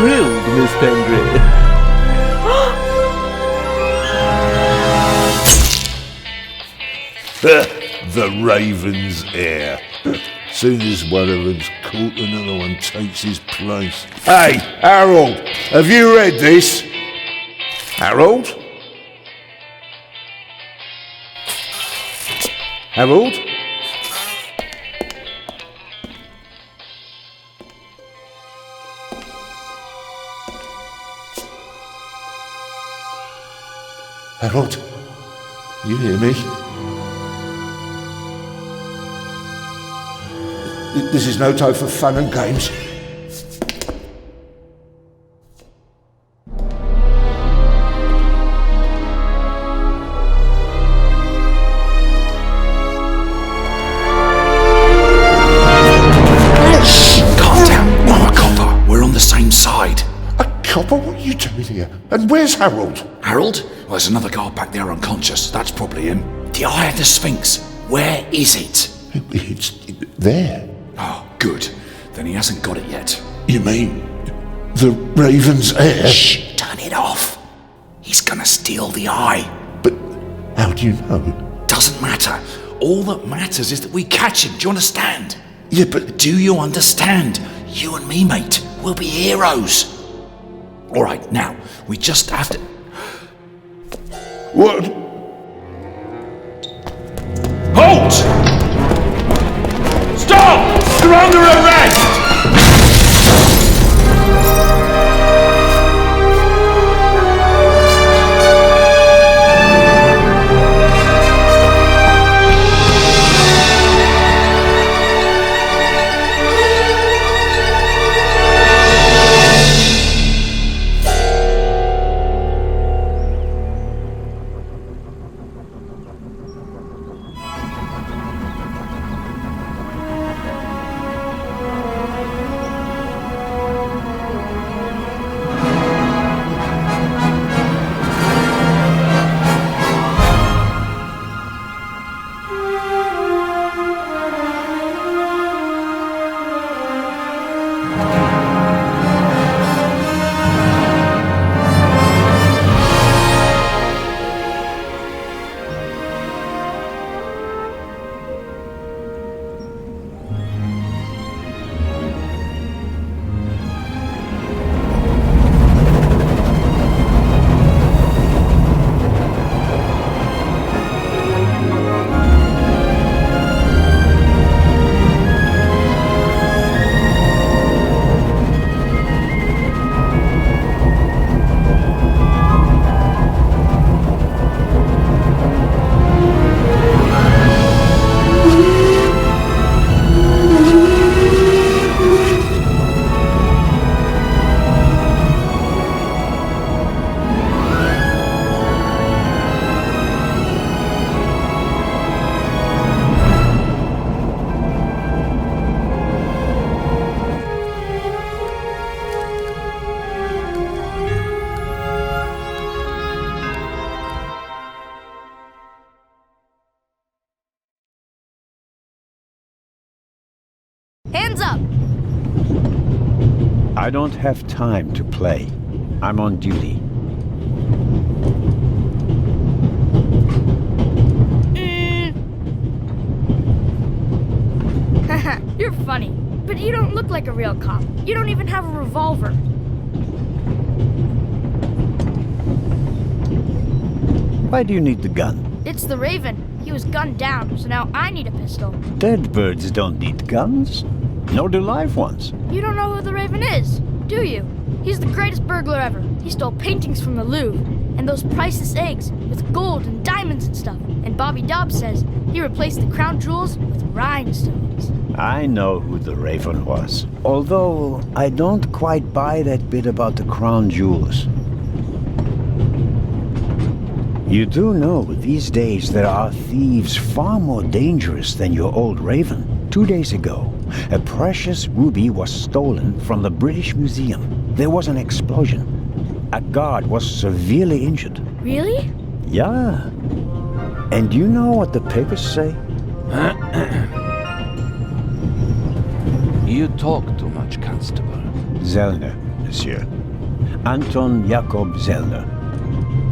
grilled, Miss Pendry. The Raven's heir. Soon as one of them's caught, another one takes his place. Hey, Harold, have you read this? Harold? Harold? Harold? You hear me? This is no time for fun and games. Shh! Calm down. I'm a copper. We're on the same side. A copper? What are you doing here? And where's Harold? Harold? Well, there's another guard back there unconscious. That's probably him. The Eye of the Sphinx. Where is it? It's there. Oh, good. Then he hasn't got it yet. You mean the Raven's heir? Shh! Turn it off. He's gonna steal the eye. But how do you know? Doesn't matter. All that matters is that we catch him. Do you understand? Yeah, but Do you understand? You and me, mate. We'll be heroes. All right, now, we just have to... what? Halt! Stop! You're under arrest! Hands up! I don't have time to play. I'm on duty. Haha, you're funny. But you don't look like a real cop. You don't even have a revolver. Why do you need the gun? It's the Raven. He was gunned down, so now I need a pistol. Dead birds don't need guns. Nor do live ones. You don't know who the Raven is, do you? He's the greatest burglar ever. He stole paintings from the Louvre, and those priceless eggs with gold and diamonds and stuff. And Bobby Dobbs says he replaced the crown jewels with rhinestones. I know who the Raven was. Although, I don't quite buy that bit about the crown jewels. You do know these days there are thieves far more dangerous than your old Raven. 2 days ago, a precious ruby was stolen from the British Museum. There was an explosion. A guard was severely injured. Really? Yeah. And you know what the papers say? You talk too much, Constable. Zellner, monsieur. Anton Jakob Zellner.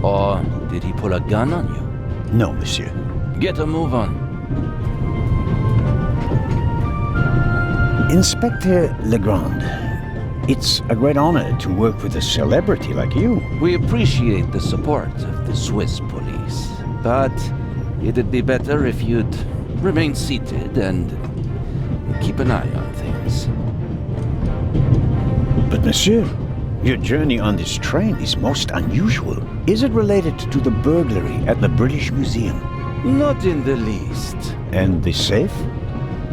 Or did he pull a gun on you? No, monsieur. Get a move on. Inspector Legrand, it's a great honor to work with a celebrity like you. We appreciate the support of the Swiss police, but it'd be better if you'd remain seated and keep an eye on things. But monsieur, your journey on this train is most unusual. Is it related to the burglary at the British Museum? Not in the least. And the safe?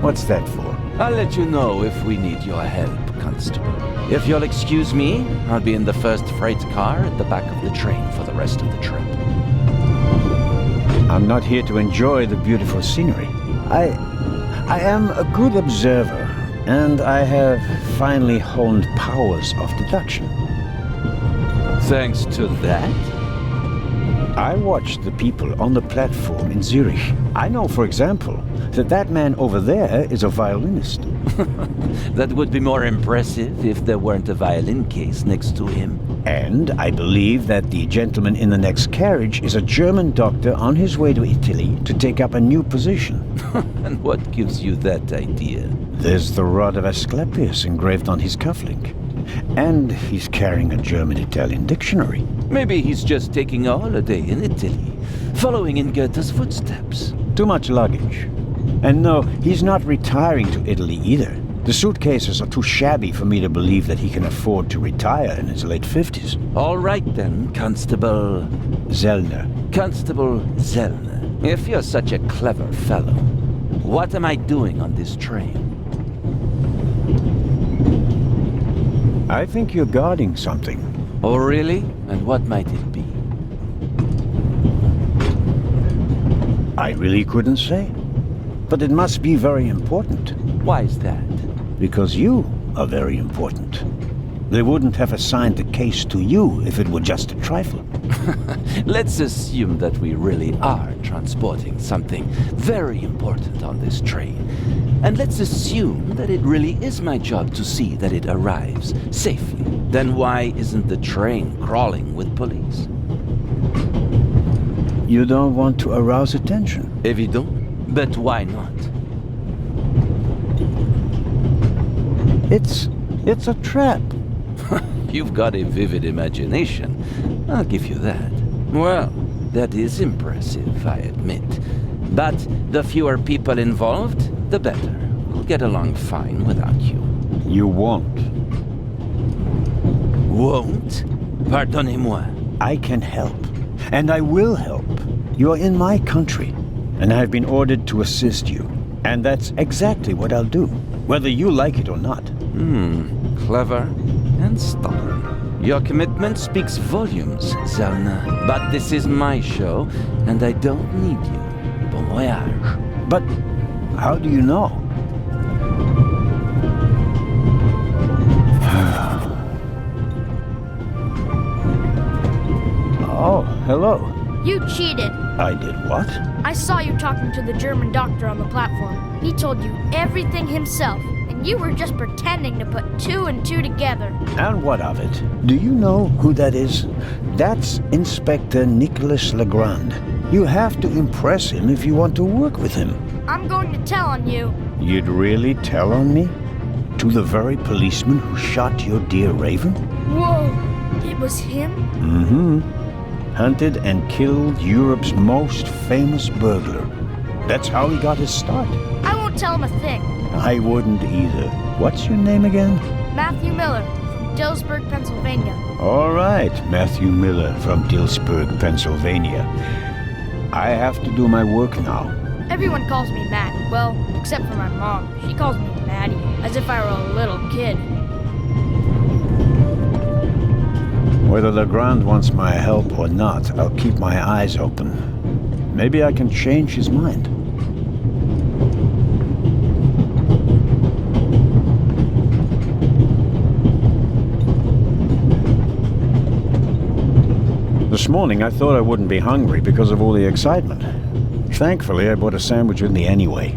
What's that for? I'll let you know if we need your help, Constable. If you'll excuse me, I'll be in the first freight car at the back of the train for the rest of the trip. I'm not here to enjoy the beautiful scenery. I am a good observer, and I have finally honed powers of deduction. Thanks to that? I watched the people on the platform in Zurich. I know, for example, that man over there is a violinist. That would be more impressive if there weren't a violin case next to him. And I believe that the gentleman in the next carriage is a German doctor on his way to Italy to take up a new position. And what gives you that idea? There's the rod of Asclepius engraved on his cufflink. And he's carrying a German-Italian dictionary. Maybe he's just taking a holiday in Italy, following in Goethe's footsteps. Too much luggage. And no, he's not retiring to Italy either. The suitcases are too shabby for me to believe that he can afford to retire in his late 50s. All right then, Constable... Zellner. Constable Zellner. If you're such a clever fellow, what am I doing on this train? I think you're guarding something. Oh, really? And what might it be? I really couldn't say. But it must be very important. Why is that? Because you are very important. They wouldn't have assigned the case to you if it were just a trifle. Let's assume that we really are transporting something very important on this train. And let's assume that it really is my job to see that it arrives safely. Then why isn't the train crawling with police? You don't want to arouse attention. Évident. But why not? It's a trap. You've got a vivid imagination. I'll give you that. Well, that is impressive, I admit. But the fewer people involved, the better. We'll get along fine without you. You won't. Won't? Pardonnez-moi. I can help. And I will help. You're in my country. And I've been ordered to assist you. And that's exactly what I'll do, whether you like it or not. Clever and stubborn. Your commitment speaks volumes, Zellner. But this is my show, and I don't need you. Bon voyage. But how do you know? Oh, hello. You cheated. I did what? I saw you talking to the German doctor on the platform. He told you everything himself, and you were just pretending to put two and two together. And what of it? Do you know who that is? That's Inspector Nicholas Legrand. You have to impress him if you want to work with him. I'm going to tell on you. You'd really tell on me? To the very policeman who shot your dear Raven? Whoa, it was him? Mm-hmm. Hunted and killed Europe's most famous burglar. That's how he got his start. I won't tell him a thing. I wouldn't either. What's your name again? Matthew Miller, from Dillsburg, Pennsylvania. All right, Matthew Miller from Dillsburg, Pennsylvania. I have to do my work now. Everyone calls me Matt. Well, except for my mom. She calls me Maddie, as if I were a little kid. Whether Legrand wants my help or not, I'll keep my eyes open. Maybe I can change his mind. This morning I thought I wouldn't be hungry because of all the excitement. Thankfully, I bought a sandwich with me anyway.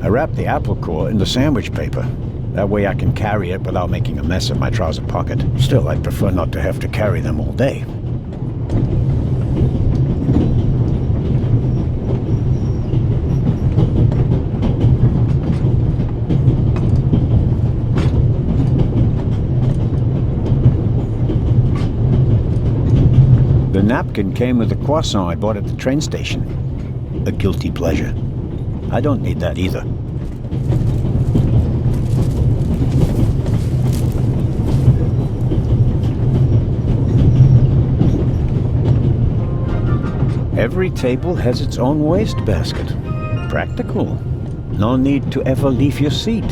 I wrapped the apple core in the sandwich paper. That way I can carry it without making a mess in my trouser pocket. Still, I'd prefer not to have to carry them all day. The napkin came with the croissant I bought at the train station. A guilty pleasure. I don't need that either. Every table has its own wastebasket. Practical. No need to ever leave your seat.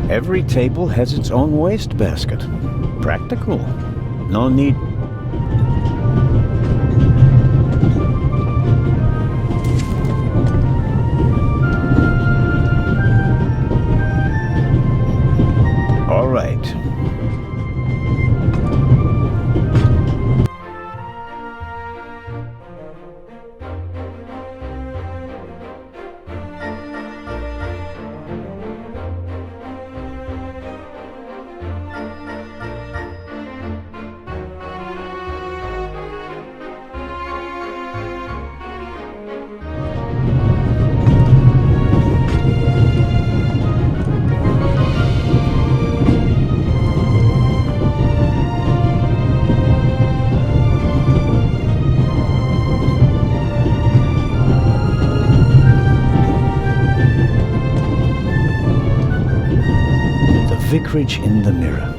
Every table has its own wastebasket. Practical. No need. All right. Vicarage in the Mirror,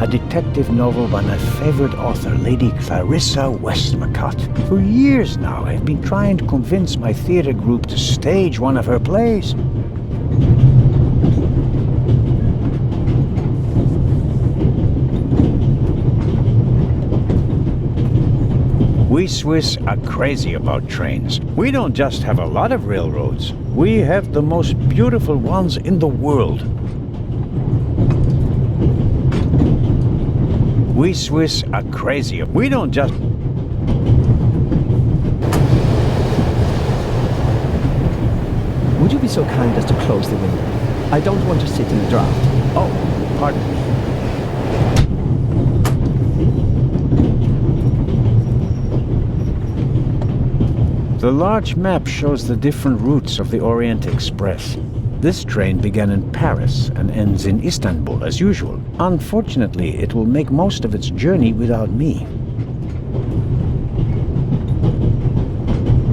a detective novel by my favorite author, Lady Clarissa Westmacott. For years now, I've been trying to convince my theater group to stage one of her plays. We Swiss are crazy about trains. We don't just have a lot of railroads, we have the most beautiful ones in the world. We Swiss are crazy. We don't just... Would you be so kind as to close the window? I don't want to sit in the draught. Oh, pardon me. The large map shows the different routes of the Orient Express. This train began in Paris and ends in Istanbul, as usual. Unfortunately, it will make most of its journey without me.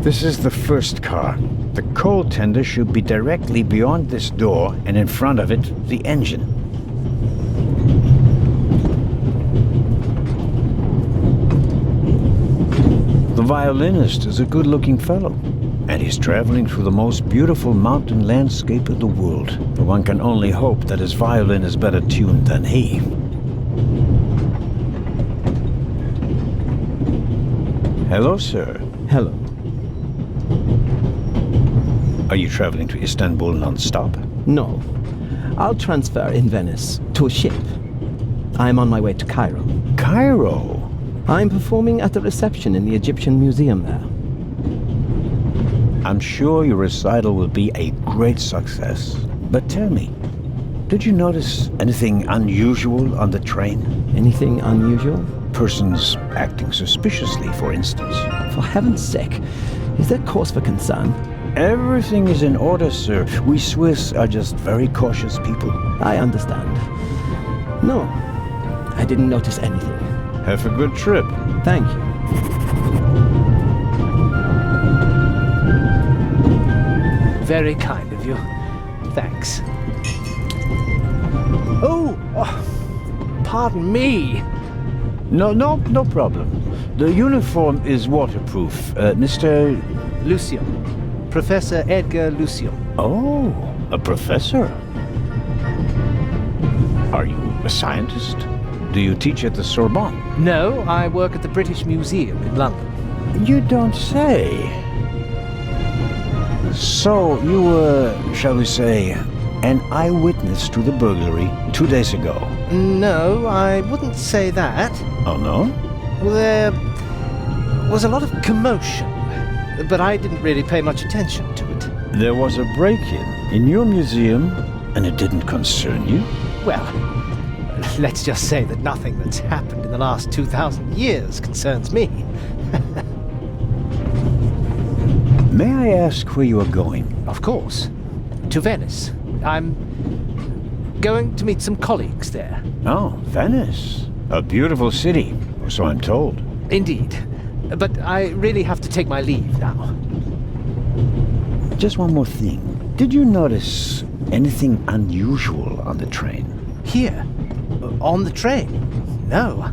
This is the first car. The coal tender should be directly beyond this door, and in front of it, the engine. The violinist is a good-looking fellow. And he's traveling through the most beautiful mountain landscape in the world. One can only hope that his violin is better tuned than he. Hello, sir. Hello. Are you traveling to Istanbul non-stop? No. I'll transfer in Venice to a ship. I'm on my way to Cairo. Cairo? I'm performing at the reception in the Egyptian Museum there. I'm sure your recital will be a great success. But tell me, did you notice anything unusual on the train? Anything unusual? Persons acting suspiciously, for instance. For heaven's sake, is there cause for concern? Everything is in order, sir. We Swiss are just very cautious people. I understand. No, I didn't notice anything. Have a good trip. Thank you. Very kind of you. Thanks. Oh, pardon me. No problem. The uniform is waterproof. Mr. Lucio. Professor Edgar Lucio. Oh, a professor. Are you a scientist? Do you teach at the Sorbonne? No, I work at the British Museum in London. You don't say. So, you were, shall we say, an eyewitness to the burglary 2 days ago? No, I wouldn't say that. Oh, no? There was a lot of commotion, but I didn't really pay much attention to it. There was a break-in. In your museum, and it didn't concern you? Well, let's just say that nothing that's happened in the last 2,000 years concerns me. May I ask where you are going? Of course. To Venice. I'm going to meet some colleagues there. Oh, Venice. A beautiful city, or so I'm told. Indeed. But I really have to take my leave now. Just one more thing. Did you notice anything unusual on the train? Here? On the train? No.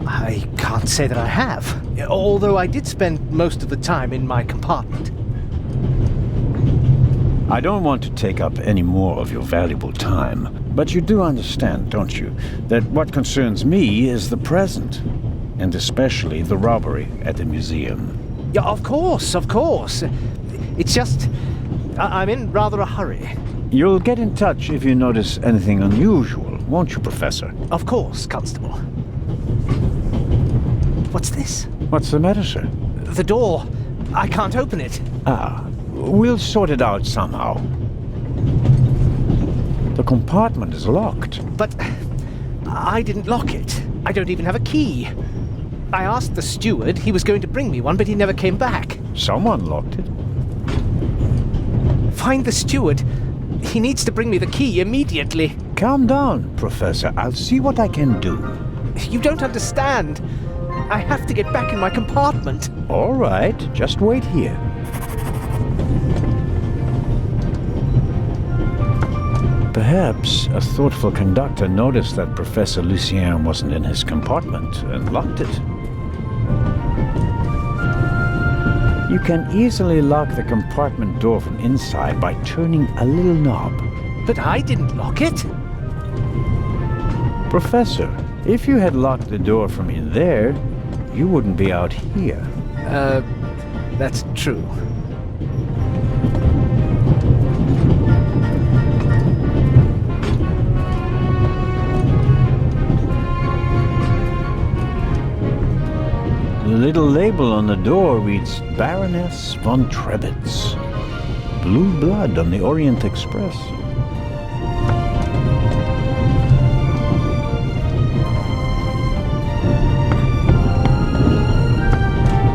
I can't say that I have. Although I did spend most of the time in my compartment. I don't want to take up any more of your valuable time, but you do understand, don't you, that what concerns me is the present, and especially the robbery at the museum. Yeah, of course, of course. It's just, I'm in rather a hurry. You'll get in touch if you notice anything unusual, won't you, Professor? Of course, Constable. What's this? What's the matter, sir? The door. I can't open it. Ah, we'll sort it out somehow. The compartment is locked. But I didn't lock it. I don't even have a key. I asked the steward. He was going to bring me one, but he never came back. Someone locked it. Find the steward. He needs to bring me the key immediately. Calm down, Professor. I'll see what I can do. You don't understand. I have to get back in my compartment. All right, just wait here. Perhaps a thoughtful conductor noticed that Professor Lucien wasn't in his compartment and locked it. You can easily lock the compartment door from inside by turning a little knob. But I didn't lock it. Professor, if you had locked the door from in there, you wouldn't be out here. That's true. The little label on the door reads Baroness von Trebitz. Blue blood on the Orient Express.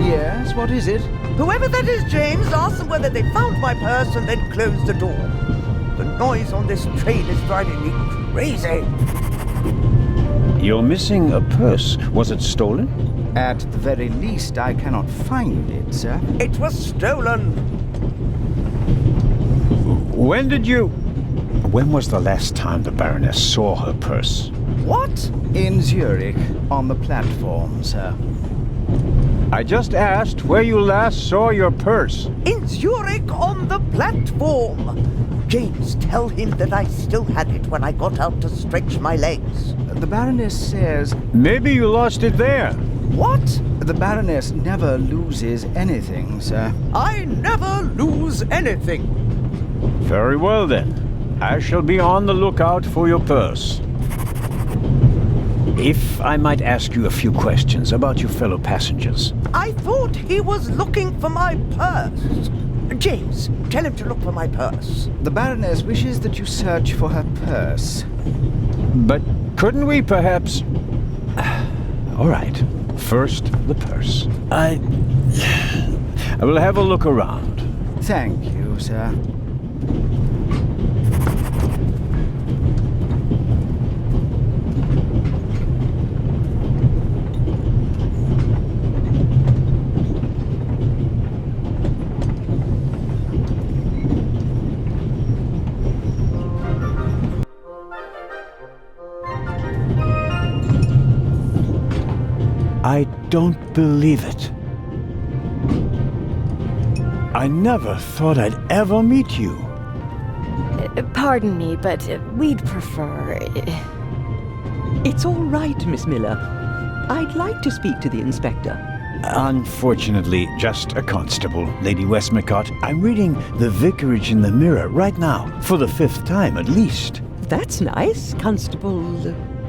Yes, what is it? Whoever that is, James, ask them whether they found my purse and then closed the door. The noise on this train is driving me crazy. You're missing a purse. Was it stolen? At the very least, I cannot find it, sir. It was stolen. When was the last time the Baroness saw her purse? What? In Zurich, on the platform, sir. I just asked where you last saw your purse. In Zurich on the platform. James, tell him that I still had it when I got out to stretch my legs. The Baroness says... Maybe you lost it there. What? The Baroness never loses anything, sir. I never lose anything. Very well then. I shall be on the lookout for your purse. If I might ask you a few questions about your fellow passengers. I thought he was looking for my purse. James, tell him to look for my purse. The Baroness wishes that you search for her purse. But couldn't we perhaps... All right. First, the purse. I will have a look around. Thank you, sir. I don't believe it. I never thought I'd ever meet you. Pardon me, but we'd prefer... It's all right, Miss Miller. I'd like to speak to the inspector. Unfortunately, just a constable, Lady Westmacott. I'm reading The Vicarage in the Mirror right now, for the 5th time at least. That's nice, Constable...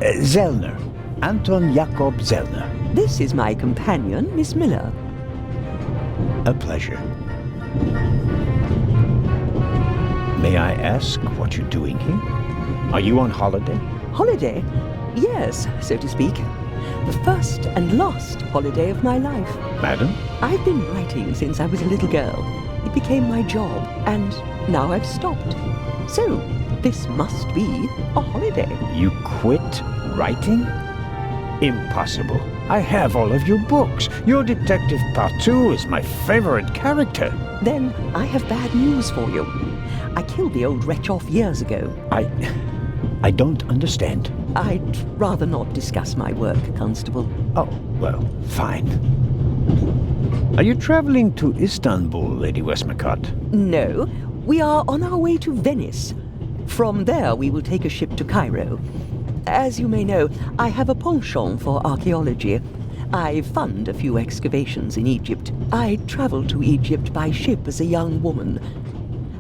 Zellner. Anton Jakob Zellner. This is my companion, Miss Miller. A pleasure. May I ask what you're doing here? Are you on holiday? Holiday? Yes, so to speak. The first and last holiday of my life. Madam? I've been writing since I was a little girl. It became my job, and now I've stopped. So, this must be a holiday. You quit writing? Impossible. I have all of your books. Your Detective Partout is my favorite character. Then I have bad news for you. I killed the old wretch off years ago. I don't understand. I'd rather not discuss my work, Constable. Oh, well, fine. Are you traveling to Istanbul, Lady Westmacott? No, we are on our way to Venice. From there we will take a ship to Cairo. As you may know, I have a penchant for archaeology. I fund a few excavations in Egypt. I traveled to Egypt by ship as a young woman.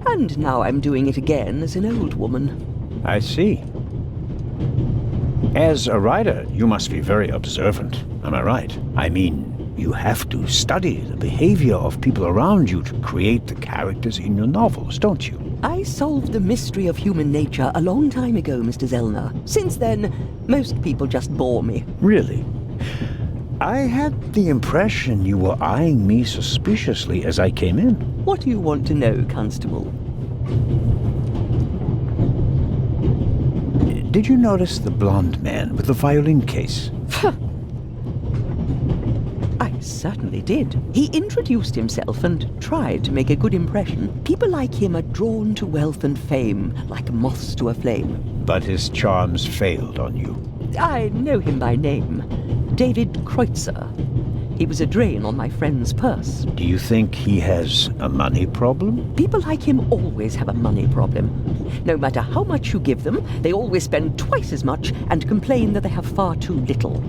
And now I'm doing it again as an old woman. I see. As a writer, you must be very observant, am I right? I mean, you have to study the behavior of people around you to create the characters in your novels, don't you? I solved the mystery of human nature a long time ago, Mr. Zellner. Since then, most people just bore me. Really? I had the impression you were eyeing me suspiciously as I came in. What do you want to know, Constable? Did you notice the blonde man with the violin case? I certainly did. He introduced himself and tried to make a good impression. People like him are drawn to wealth and fame, like moths to a flame. But his charms failed on you. I know him by name. David Kreutzer. He was a drain on my friend's purse. Do you think he has a money problem? People like him always have a money problem. No matter how much you give them, they always spend twice as much and complain that they have far too little.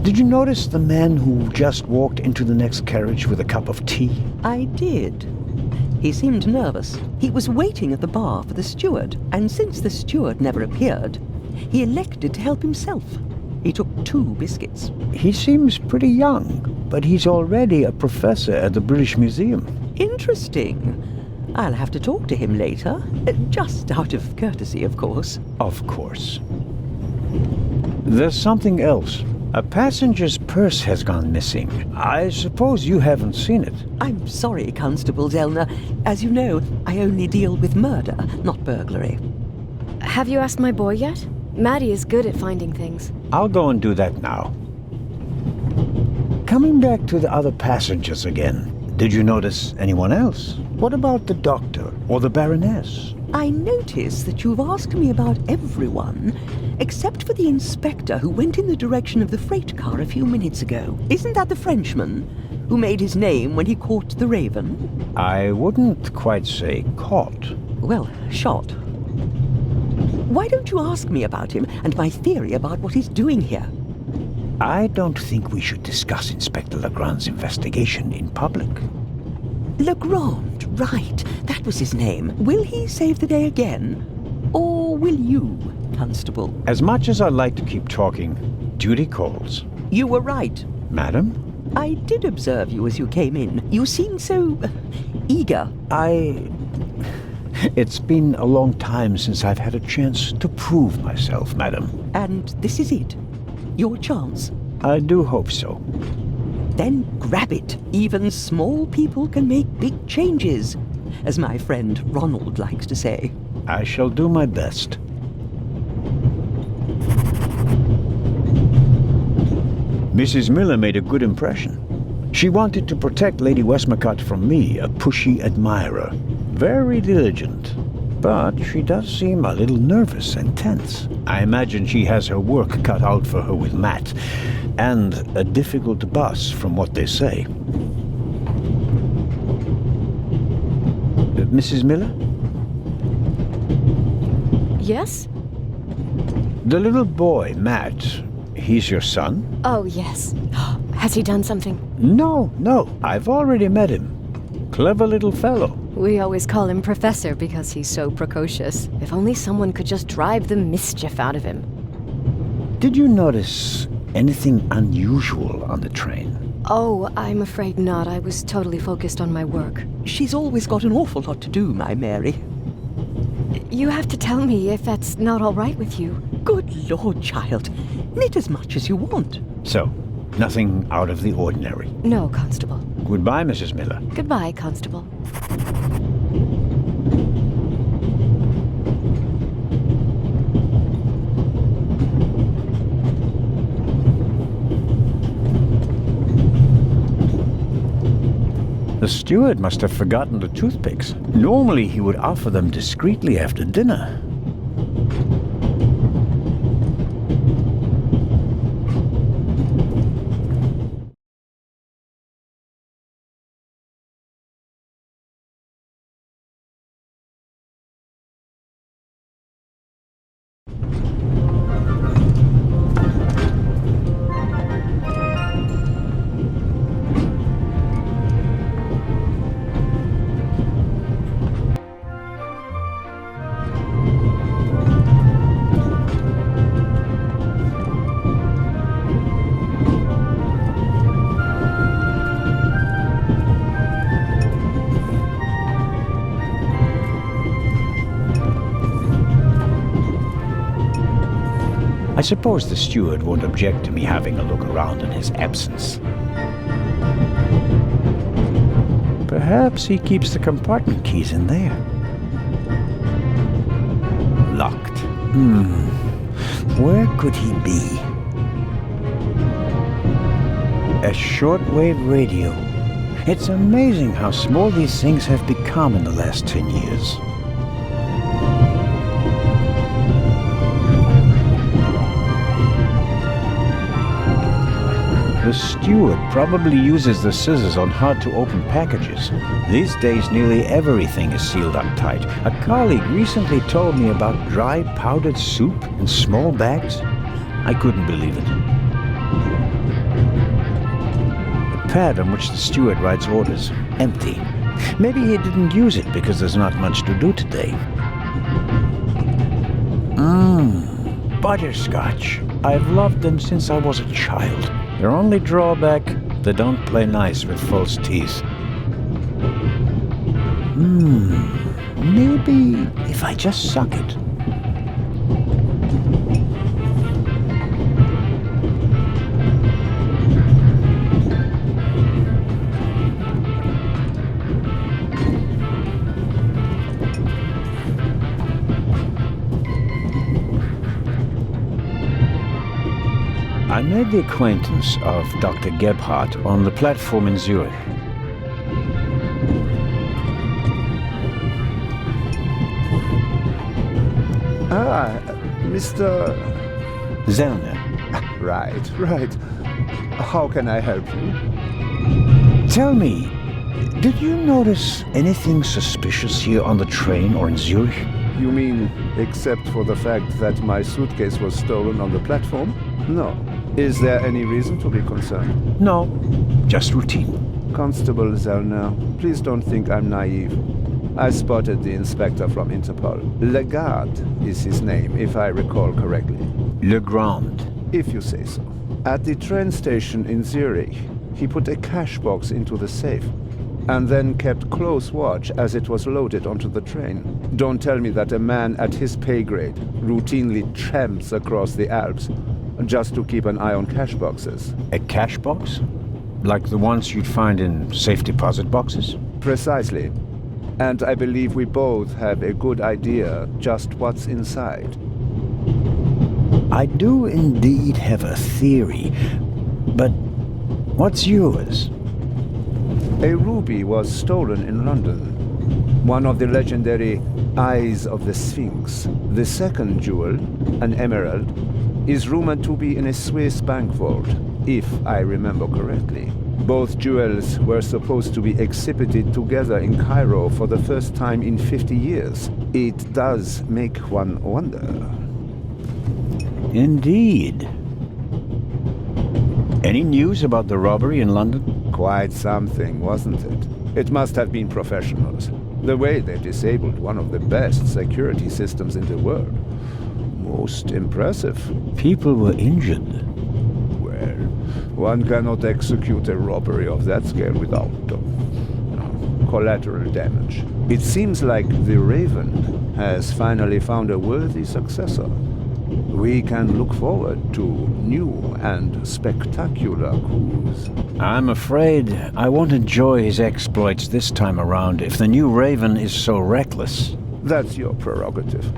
Did you notice the man who just walked into the next carriage with a cup of tea? I did. He seemed nervous. He was waiting at the bar for the steward, and since the steward never appeared, he elected to help himself. He took 2 biscuits. He seems pretty young, but he's already a professor at the British Museum. Interesting. I'll have to talk to him later. Just out of courtesy, of course. Of course. There's something else. A passenger's purse has gone missing. I suppose you haven't seen it. I'm sorry, Constable Zellner. As you know, I only deal with murder, not burglary. Have you asked my boy yet? Maddie is good at finding things. I'll go and do that now. Coming back to the other passengers again, did you notice anyone else? What about the doctor or the Baroness? I notice that you've asked me about everyone, except for the inspector who went in the direction of the freight car a few minutes ago. Isn't that the Frenchman who made his name when he caught the Raven? I wouldn't quite say caught. Well, shot. Why don't you ask me about him and my theory about what he's doing here? I don't think we should discuss Inspector Legrand's investigation in public. Legrand, right. That was his name. Will he save the day again? Or will you, Constable? As much as I'd like to keep talking, duty calls. You were right. Madam? I did observe you as you came in. You seemed so eager. It's been a long time since I've had a chance to prove myself, madam. And this is it? Your chance? I do hope so. Then grab it. Even small people can make big changes, as my friend Ronald likes to say. I shall do my best. Mrs. Miller made a good impression. She wanted to protect Lady Westmacott from me, a pushy admirer. Very diligent. But she does seem a little nervous and tense. I imagine she has her work cut out for her with Matt. And a difficult boss, from what they say. Mrs. Miller? Yes? The little boy, Matt, he's your son? Oh, yes. Has he done something? No. I've already met him. Clever little fellow. We always call him Professor because he's so precocious. If only someone could just drive the mischief out of him. Did you notice anything unusual on the train? Oh, I'm afraid not. I was totally focused on my work. She's always got an awful lot to do, my Mary. You have to tell me if that's not all right with you. Good Lord, child. Knit as much as you want. So, nothing out of the ordinary. No, Constable. Goodbye, Mrs. Miller. Goodbye, Constable. The steward must have forgotten the toothpicks. Normally he would offer them discreetly after dinner. I suppose the steward won't object to me having a look around in his absence. Perhaps he keeps the compartment keys in there. Locked. Where could he be? A shortwave radio. It's amazing how small these things have become in the last 10 years. The steward probably uses the scissors on hard-to-open packages. These days, nearly everything is sealed up tight. A colleague recently told me about dry powdered soup in small bags. I couldn't believe it. The pad on which the steward writes orders, empty. Maybe he didn't use it because there's not much to do today. Butterscotch. I've loved them since I was a child. Their only drawback, they don't play nice with false teeth. Maybe if I just suck it. I made the acquaintance of Dr. Gebhardt on the platform in Zurich. Mr. Zellner. Right. How can I help you? Tell me, did you notice anything suspicious here on the train or in Zurich? You mean, except for the fact that my suitcase was stolen on the platform? No. Is there any reason to be concerned? No, just routine. Constable Zellner, please don't think I'm naive. I spotted the inspector from Interpol. Legarde is his name, if I recall correctly. Legrand. If you say so. At the train station in Zurich, he put a cash box into the safe, and then kept close watch as it was loaded onto the train. Don't tell me that a man at his pay grade routinely tramps across the Alps just to keep an eye on cash boxes. A cash box? Like the ones you'd find in safe deposit boxes? Precisely. And I believe we both have a good idea just what's inside. I do indeed have a theory, but what's yours? A ruby was stolen in London. One of the legendary Eyes of the Sphinx. The second jewel, an emerald, is rumored to be in a Swiss bank vault, if I remember correctly. Both jewels were supposed to be exhibited together in Cairo for the first time in 50 years. It does make one wonder. Indeed. Any news about the robbery in London? Quite something, wasn't it? It must have been professionals. The way they disabled one of the best security systems in the world. Most impressive. People were injured. Well, One cannot execute a robbery of that scale without collateral damage. It seems like the Raven has finally found a worthy successor. We can look forward to new and spectacular coups. I'm afraid I won't enjoy his exploits this time around if the new Raven is so reckless. That's your prerogative.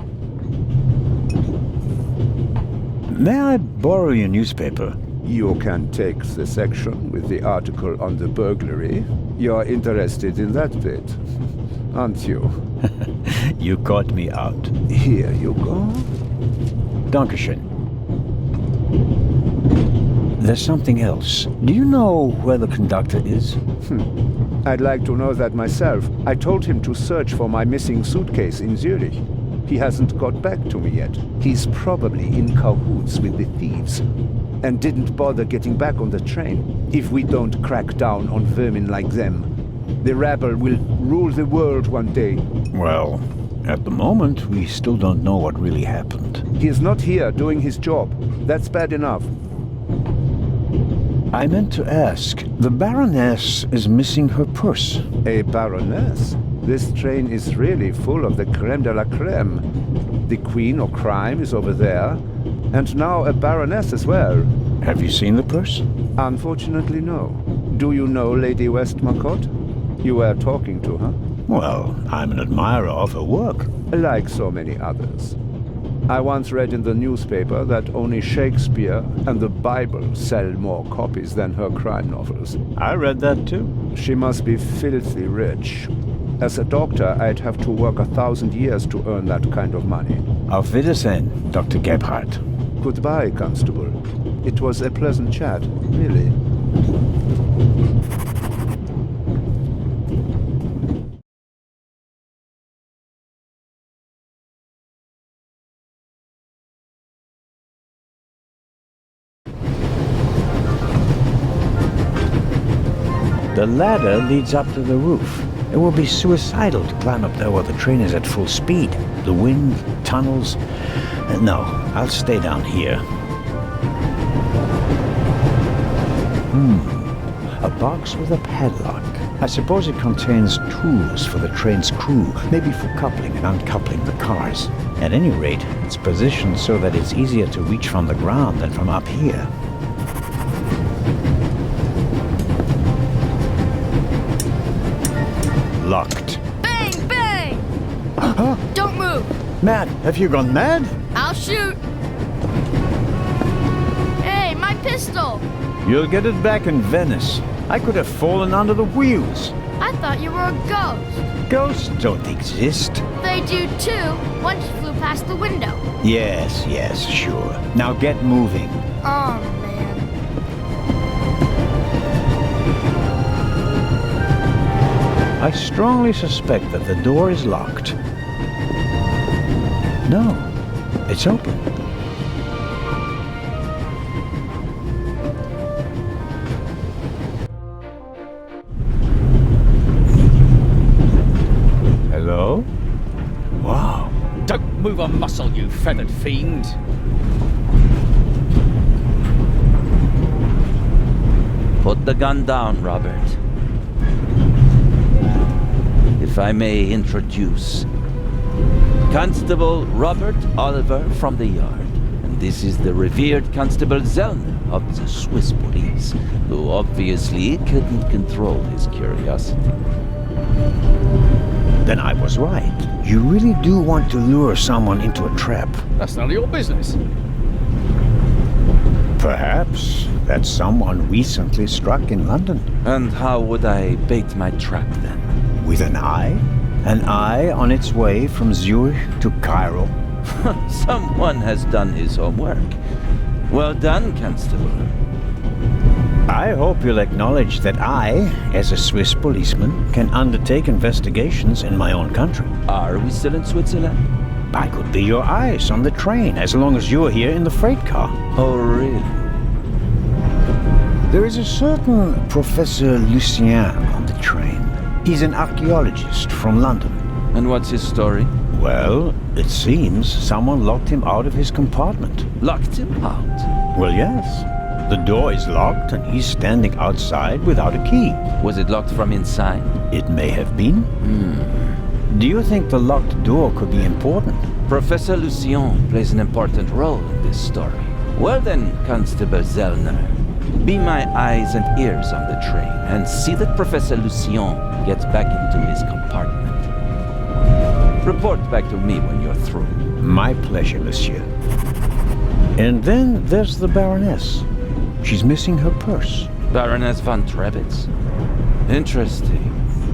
May I borrow your newspaper? You can take the section with the article on the burglary. You're interested in that bit, aren't you? You caught me out. Here you go. Dankeschön. There's something else. Do you know where the conductor is? I'd like to know that myself. I told him to search for my missing suitcase in Zurich. He hasn't got back to me yet. He's probably in cahoots with the thieves and didn't bother getting back on the train. If we don't crack down on vermin like them, the rabble will rule the world one day. Well, at the moment, we still don't know what really happened. He is not here doing his job. That's bad enough. I meant to ask, the Baroness is missing her purse. A Baroness? This train is really full of the creme de la creme. The Queen of Crime is over there, and now a Baroness as well. Have you seen the purse? Unfortunately, no. Do you know Lady Westmacott? You were talking to her? Well, I'm an admirer of her work. Like so many others. I once read in the newspaper that only Shakespeare and the Bible sell more copies than her crime novels. I read that too. She must be filthy rich. As a doctor, I'd have to work 1,000 years to earn that kind of money. Auf Wiedersehen, Dr. Gebhardt. Goodbye, Constable. It was a pleasant chat, really. The ladder leads up to the roof. It will be suicidal to climb up there while the train is at full speed. The wind, tunnels... No, I'll stay down here. A box with a padlock. I suppose it contains tools for the train's crew, maybe for coupling and uncoupling the cars. At any rate, it's positioned so that it's easier to reach from the ground than from up here. Locked. Bang! Bang! Don't move! Matt, have you gone mad? I'll shoot! Hey, my pistol! You'll get it back in Venice. I could have fallen under the wheels. I thought you were a ghost. Ghosts don't exist. They do too. One just flew past the window. Yes, sure. Now get moving. Oh, man. I strongly suspect that the door is locked. No, it's open. Hello? Wow. Don't move a muscle, you feathered fiend. Put the gun down, Robert. If I may introduce Constable Robert Oliver from the Yard. And this is the revered Constable Zellner of the Swiss police, who obviously couldn't control his curiosity. Then I was right. You really do want to lure someone into a trap. That's none of your business. Perhaps that someone recently struck in London. And how would I bait my trap then? With an eye? An eye on its way from Zurich to Cairo? Someone has done his homework. Well done, Constable. I hope you'll acknowledge that I, as a Swiss policeman, can undertake investigations in my own country. Are we still in Switzerland? I could be your eyes on the train as long as you're here in the freight car. Oh, really? There is a certain Professor Lucien on the train. He's an archaeologist from London. And what's his story? Well, it seems someone locked him out of his compartment. Locked him out? Well, yes. The door is locked and he's standing outside without a key. Was it locked from inside? It may have been. Do you think the locked door could be important? Professor Lucien plays an important role in this story. Well then, Constable Zellner, be my eyes and ears on the train and see that Professor Lucien gets back into his compartment. Report back to me when you're through. My pleasure, monsieur. And then there's the Baroness. She's missing her purse. Baroness von Trebitz? Interesting.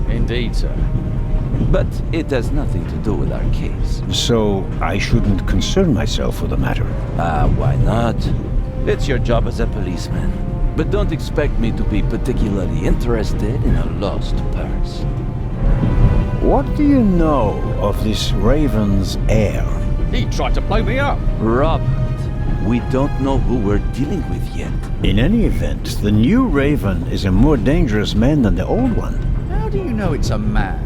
Indeed, sir. But it has nothing to do with our case. So I shouldn't concern myself with the matter. Why not? It's your job as a policeman. But don't expect me to be particularly interested in a lost purse. What do you know of this Raven's heir? He tried to blow me up. Robert, we don't know who we're dealing with yet. In any event, the new Raven is a more dangerous man than the old one. How do you know it's a man?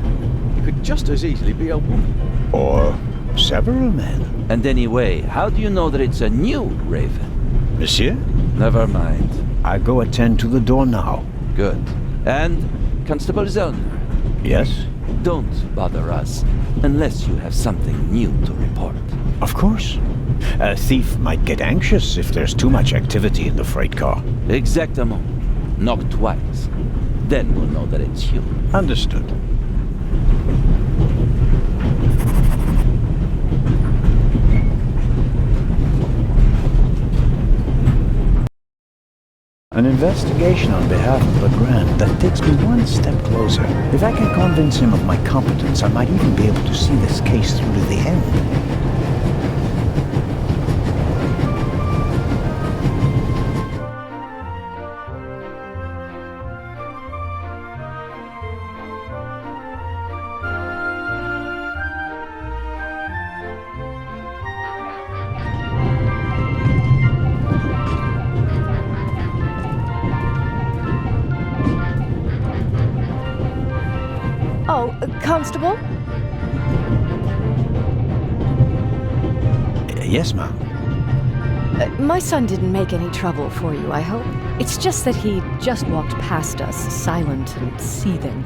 It could just as easily be a woman. Or several men. And anyway, how do you know that it's a new Raven? Monsieur? Never mind. I go attend to the door now. Good. And, Constable Zellner? Yes? Don't bother us, unless you have something new to report. Of course. A thief might get anxious if there's too much activity in the freight car. Exactement. Knock twice. Then we'll know that it's you. Understood. An investigation on behalf of Legrand that takes me one step closer. If I can convince him of my competence, I might even be able to see this case through to the end. Oh, Constable? Yes, ma'am. My son didn't make any trouble for you, I hope. It's just that he just walked past us, silent and seething.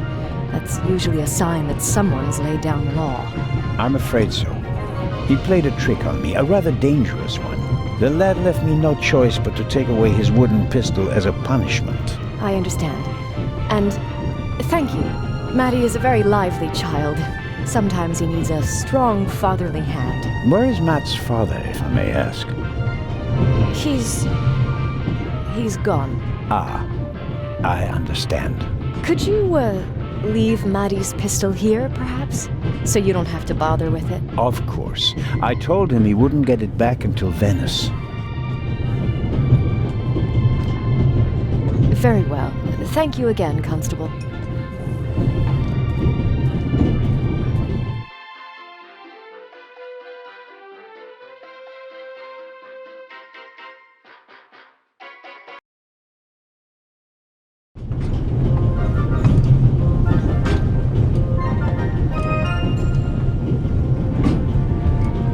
That's usually a sign that someone's laid down the law. I'm afraid so. He played a trick on me, a rather dangerous one. The lad left me no choice but to take away his wooden pistol as a punishment. I understand. And thank you. Matty is a very lively child. Sometimes he needs a strong fatherly hand. Where is Matt's father, if I may ask? He's gone. Ah, I understand. Could you, leave Matty's pistol here, perhaps? So you don't have to bother with it? Of course. I told him he wouldn't get it back until Venice. Very well. Thank you again, Constable.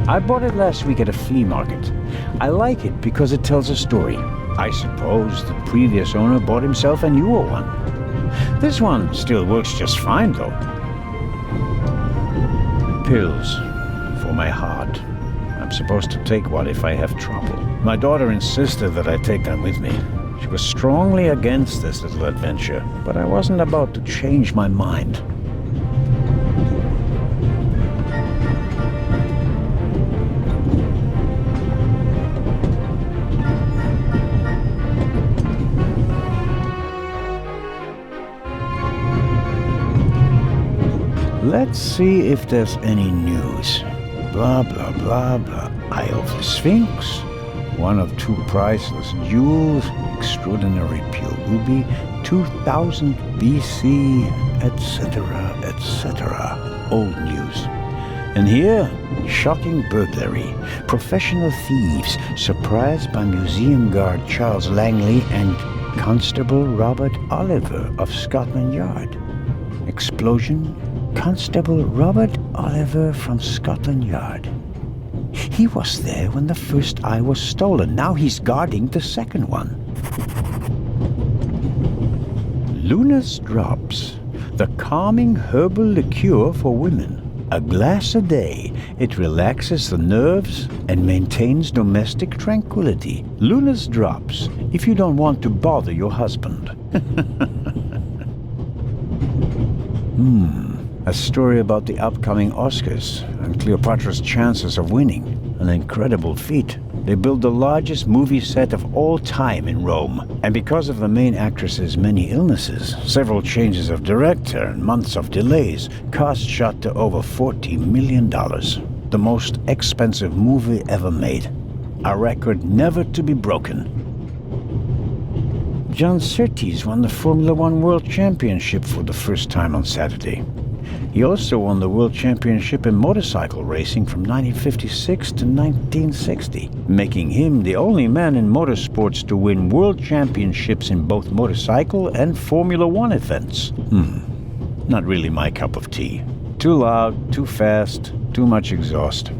I bought it last week at a flea market. I like it because it tells a story. I suppose the previous owner bought himself a newer one. This one still works just fine, though. Pills for my heart. I'm supposed to take one if I have trouble. My daughter insisted that I take them with me. She was strongly against this little adventure, but I wasn't about to change my mind. Let's see if there's any news. Blah, blah, blah, blah. Eye of the Sphinx. One of two priceless jewels. Extraordinary pure ruby. 2000 BC, etc., etc. Old news. And here, shocking burglary. Professional thieves surprised by museum guard Charles Langley and Constable Robert Oliver of Scotland Yard. Explosion. Constable Robert Oliver from Scotland Yard. He was there when the first eye was stolen. Now he's guarding the second one. Luna's Drops, the calming herbal liqueur for women. A glass a day, it relaxes the nerves and maintains domestic tranquility. Luna's Drops, if you don't want to bother your husband. A story about the upcoming Oscars and Cleopatra's chances of winning. An incredible feat. They built the largest movie set of all time in Rome. And because of the main actress's many illnesses, several changes of director and months of delays, cost shot to over $40 million. The most expensive movie ever made. A record never to be broken. John Surtees won the Formula One World Championship for the first time on Saturday. He also won the World Championship in motorcycle racing from 1956 to 1960, making him the only man in motorsports to win world championships in both motorcycle and Formula One events. Not really my cup of tea. Too loud, too fast, too much exhaust.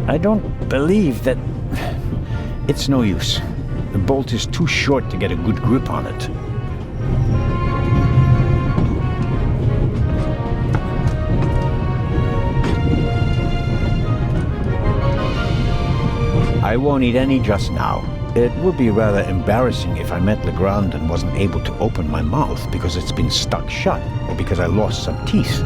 I don't believe that... It's no use. The bolt is too short to get a good grip on it. I won't eat any just now. It would be rather embarrassing if I met Legrand and wasn't able to open my mouth because it's been stuck shut, or because I lost some teeth.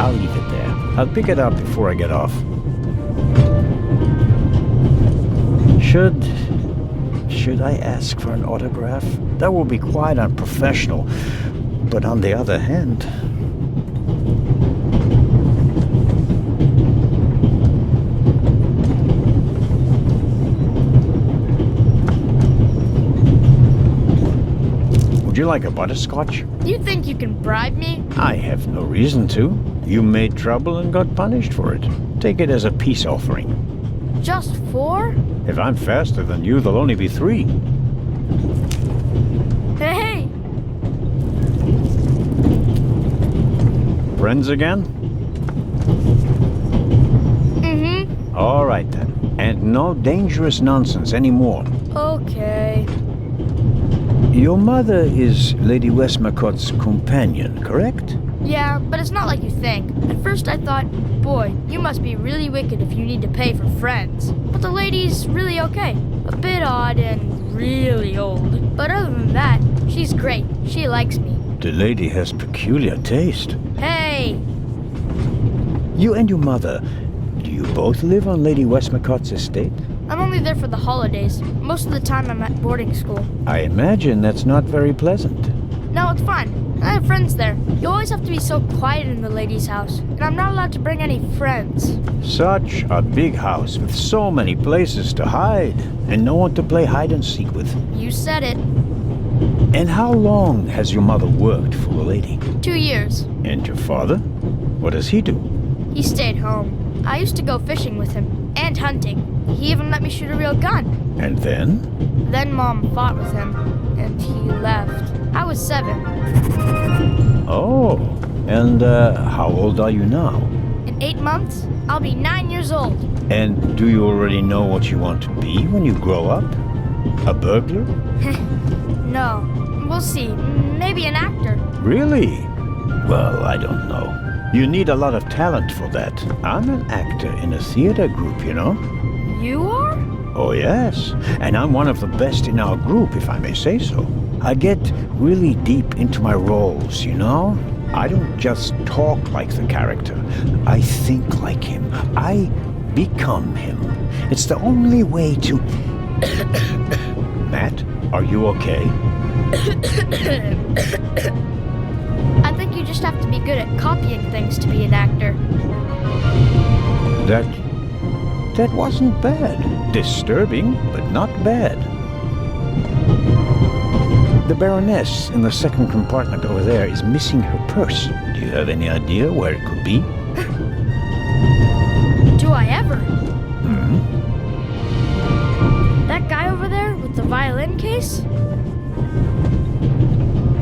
I'll leave it there. I'll pick it up before I get off. Should I ask for an autograph? That will be quite unprofessional. But on the other hand... Would you like a butterscotch? You think you can bribe me? I have no reason to. You made trouble and got punished for it. Take it as a peace offering. Just 4? If I'm faster than you, there'll only be 3. Hey! Friends again? Mm-hmm. All right then. And no dangerous nonsense anymore. Okay. Your mother is Lady Westmacott's companion, correct? Yeah, but it's not like you think. At first I thought, boy, you must be really wicked if you need to pay for friends. But the lady's really okay. A bit odd and really old. But other than that, she's great. She likes me. The lady has peculiar taste. Hey! You and your mother, do you both live on Lady Westmacott's estate? I'm only there for the holidays. Most of the time I'm at boarding school. I imagine that's not very pleasant. No, it's fine. I have friends there. You always have to be so quiet in the lady's house, and I'm not allowed to bring any friends. Such a big house with so many places to hide, and no one to play hide and seek with. You said it. And how long has your mother worked for the lady? 2 years. And your father? What does he do? He stayed home. I used to go fishing with him, and hunting. He even let me shoot a real gun. And then? Then Mom fought with him, and he left. I was 7. Oh, and how old are you now? In 8 months, I'll be 9 years old. And do you already know what you want to be when you grow up? A burglar? No. We'll see. Maybe an actor. Really? Well, I don't know. You need a lot of talent for that. I'm an actor in a theater group, you know? You are? Oh, yes. And I'm one of the best in our group, if I may say so. I get really deep into my roles, you know? I don't just talk like the character. I think like him. I become him. It's the only way to... Matt, are you okay? I think you just have to be good at copying things to be an actor. That wasn't bad. Disturbing, but not bad. The Baroness in the second compartment over there is missing her purse. Do you have any idea where it could be? Do I ever? Hmm? That guy over there with the violin case?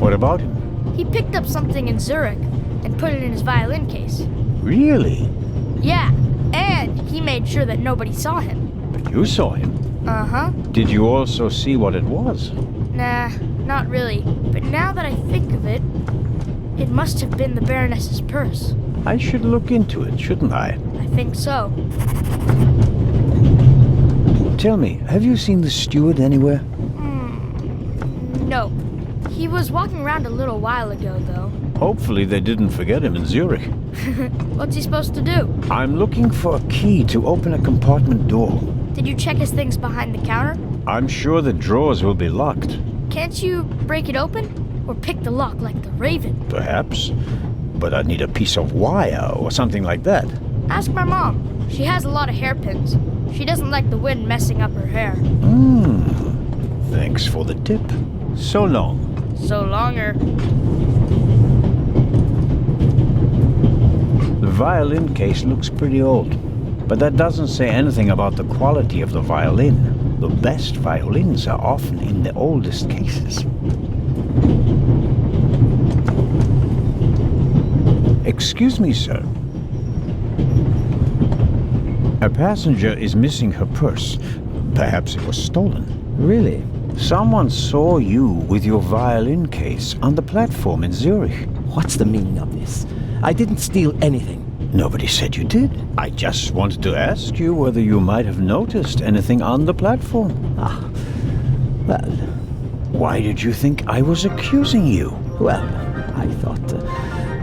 What about him? He picked up something in Zurich and put it in his violin case. Really? Yeah, and he made sure that nobody saw him. But you saw him. Uh-huh. Did you also see what it was? Nah, not really. But now that I think of it, it must have been the Baroness's purse. I should look into it, shouldn't I? I think so. Tell me, have you seen the steward anywhere? No. He was walking around a little while ago, though. Hopefully they didn't forget him in Zurich. What's he supposed to do? I'm looking for a key to open a compartment door. Did you check his things behind the counter? I'm sure the drawers will be locked. Can't you break it open? Or pick the lock like the Raven? Perhaps. But I'd need a piece of wire or something like that. Ask my mom. She has a lot of hairpins. She doesn't like the wind messing up her hair. Thanks for the tip. So long. So longer. The violin case looks pretty old, but that doesn't say anything about the quality of the violin. The best violins are often in the oldest cases. Excuse me, sir. A passenger is missing her purse. Perhaps it was stolen. Really? Someone saw you with your violin case on the platform in Zurich. What's the meaning of this? I didn't steal anything. Nobody said you did. I just wanted to ask you whether you might have noticed anything on the platform. Well... Why did you think I was accusing you? Well, I thought...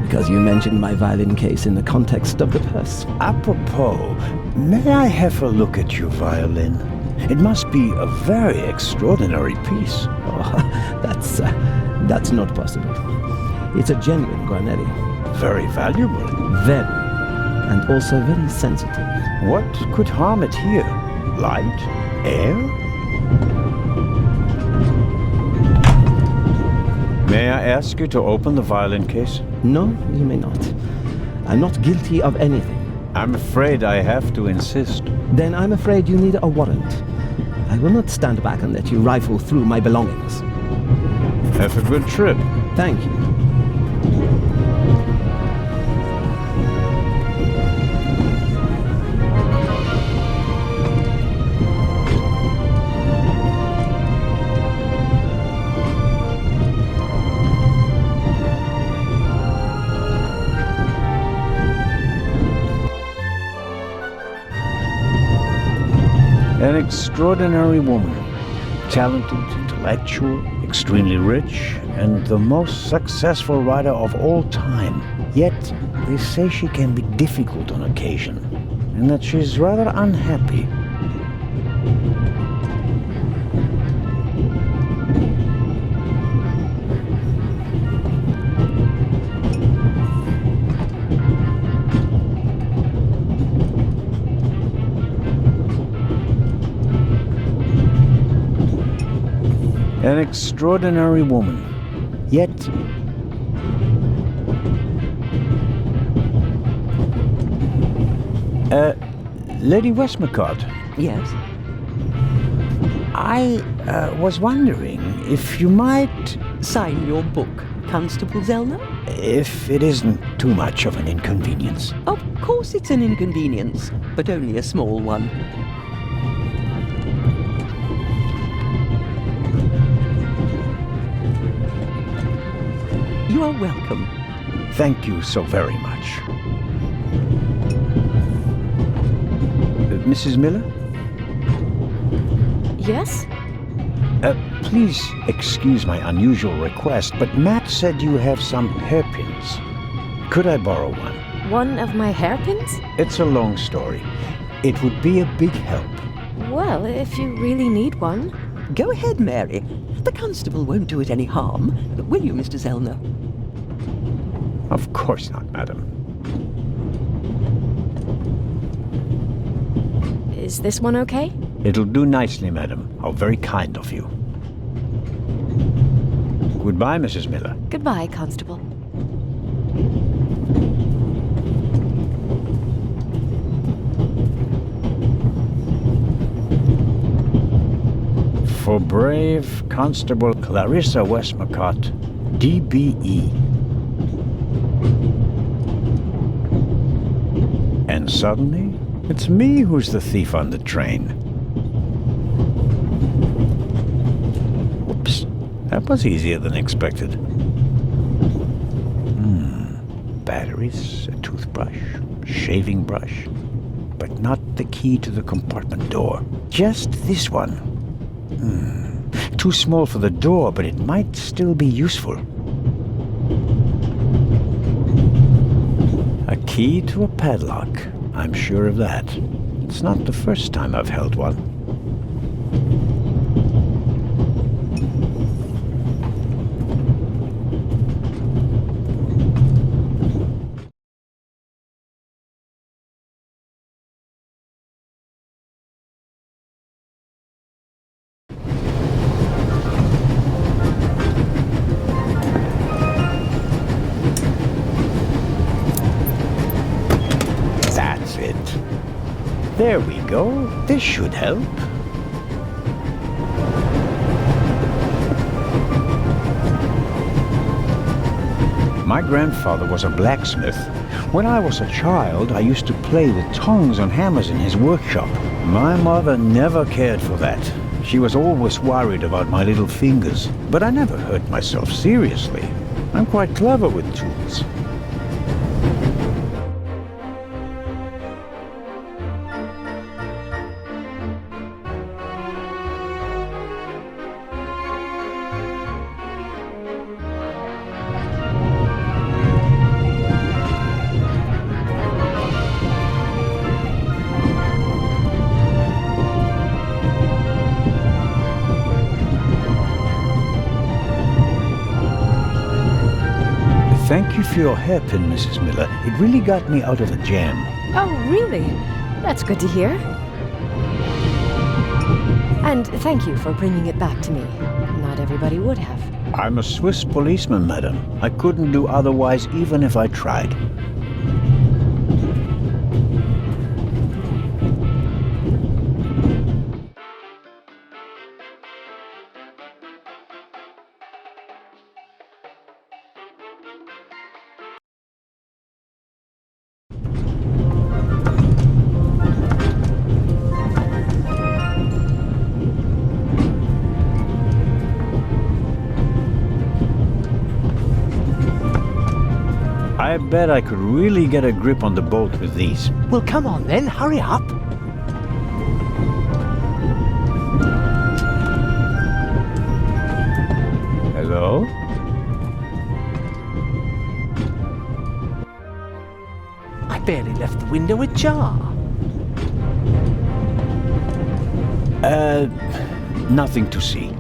because you mentioned my violin case in the context of the purse. Apropos, may I have a look at your violin? It must be a very extraordinary piece. Oh, that's not possible. It's a genuine Guarnetti. Very valuable. Very. And also very sensitive. What could harm it here? Light? Air? May I ask you to open the violin case? No, you may not. I'm not guilty of anything. I'm afraid I have to insist. Then I'm afraid you need a warrant. I will not stand back and let you rifle through my belongings. Have a good trip. Thank you. An extraordinary woman. Talented, intellectual, extremely rich, and the most successful writer of all time. Yet, they say she can be difficult on occasion, and that she's rather unhappy. An extraordinary woman. Yet... Lady Westmacott. Yes? I was wondering if you might... Sign your book, Constable Zellner? If it isn't too much of an inconvenience. Of course it's an inconvenience, but only a small one. You are welcome. Thank you so very much. Mrs. Miller? Yes? Please excuse my unusual request, but Matt said you have some hairpins. Could I borrow one? One of my hairpins? It's a long story. It would be a big help. Well, if you really need one. Go ahead, Mary. The constable won't do it any harm. Will you, Mr. Zellner? Of course not, madam. Is this one okay? It'll do nicely, madam. How very kind of you. Goodbye, Mrs. Miller. Goodbye, Constable. For brave Constable Clarissa Westmacott, DBE. And suddenly, it's me who's the thief on the train. Whoops. That was easier than expected. Batteries, a toothbrush, shaving brush. But not the key to the compartment door. Just this one. Too small for the door, but it might still be useful. A key to a padlock. I'm sure of that. It's not the first time I've held one. That's it. There we go. This should help. My grandfather was a blacksmith. When I was a child, I used to play with tongs on hammers in his workshop. My mother never cared for that. She was always worried about my little fingers. But I never hurt myself seriously. I'm quite clever with tools. Thank you for your hairpin, Mrs. Miller. It really got me out of a jam. Oh, really? That's good to hear. And thank you for bringing it back to me. Not everybody would have. I'm a Swiss policeman, madam. I couldn't do otherwise even if I tried. I bet I could really get a grip on the boat with these. Well, come on then, hurry up. Hello? I barely left the window ajar. Nothing to see.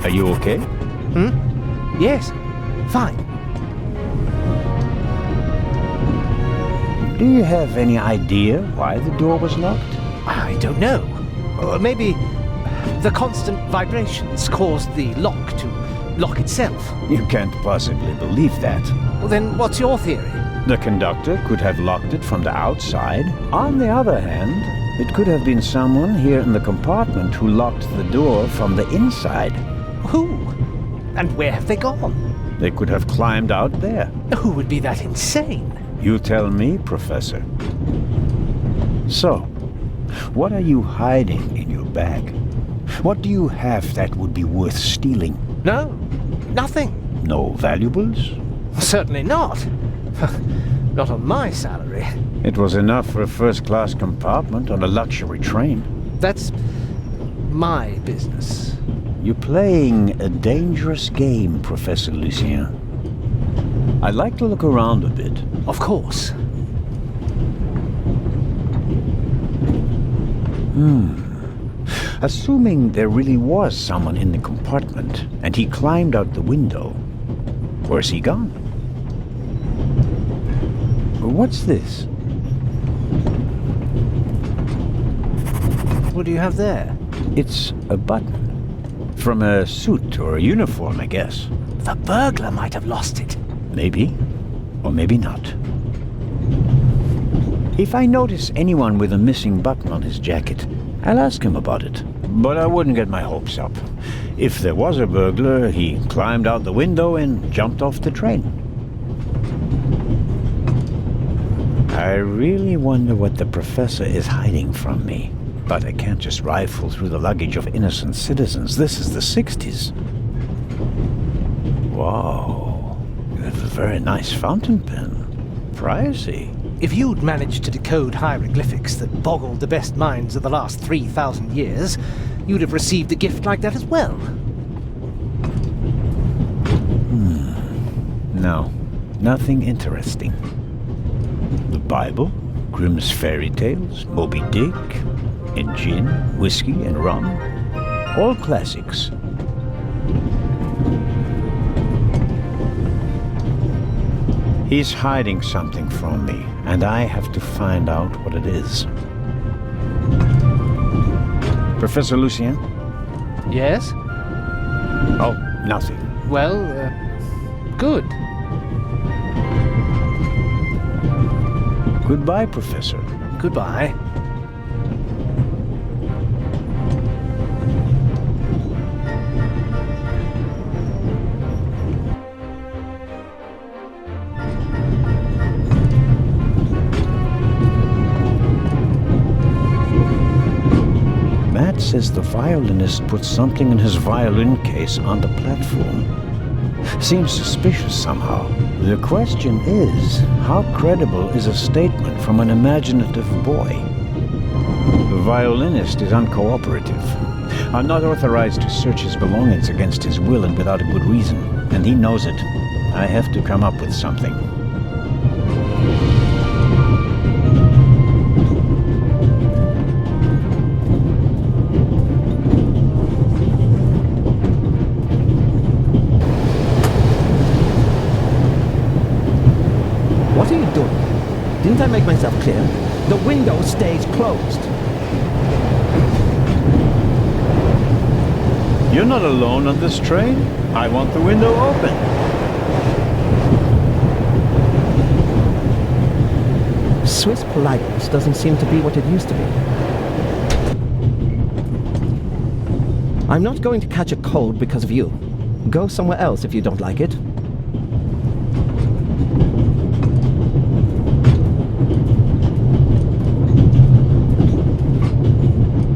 Are you okay? Yes, fine. Do you have any idea why the door was locked? I don't know. Or maybe the constant vibrations caused the lock to lock itself. You can't possibly believe that. Well, then what's your theory? The conductor could have locked it from the outside. On the other hand, it could have been someone here in the compartment who locked the door from the inside. Who? And where have they gone? They could have climbed out there. Who would be that insane? You tell me, Professor. So, what are you hiding in your bag? What do you have that would be worth stealing? No, nothing. No valuables? Certainly not. Not on my salary. It was enough for a first-class compartment on a luxury train. That's my business. You're playing a dangerous game, Professor Lucien. I'd like to look around a bit. Of course. Assuming there really was someone in the compartment, and he climbed out the window, where's he gone? What's this? What do you have there? It's a button. From a suit or a uniform, I guess. The burglar might have lost it. Maybe, or maybe not. If I notice anyone with a missing button on his jacket, I'll ask him about it. But I wouldn't get my hopes up. If there was a burglar, he climbed out the window and jumped off the train. I really wonder what the professor is hiding from me. But I can't just rifle through the luggage of innocent citizens. This is the 60s. Wow. You have a very nice fountain pen. Pricey. If you'd managed to decode hieroglyphics that boggled the best minds of the last 3,000 years, you'd have received a gift like that as well. No, nothing interesting. The Bible, Grimm's fairy tales, Moby Dick, and gin, whiskey, and rum. All classics. He's hiding something from me, and I have to find out what it is. Professor Lucien? Yes? Oh, nothing. Well, good. Goodbye, Professor. Goodbye. Matt says the violinist put something in his violin case on the platform. Seems suspicious somehow. The question is, how credible is a statement from an imaginative boy? The violinist is uncooperative. I'm not authorized to search his belongings against his will and without a good reason, and he knows it. I have to come up with something. What are you doing? Didn't I make myself clear? The window stays closed. You're not alone on this train. I want the window open. Swiss politeness doesn't seem to be what it used to be. I'm not going to catch a cold because of you. Go somewhere else if you don't like it.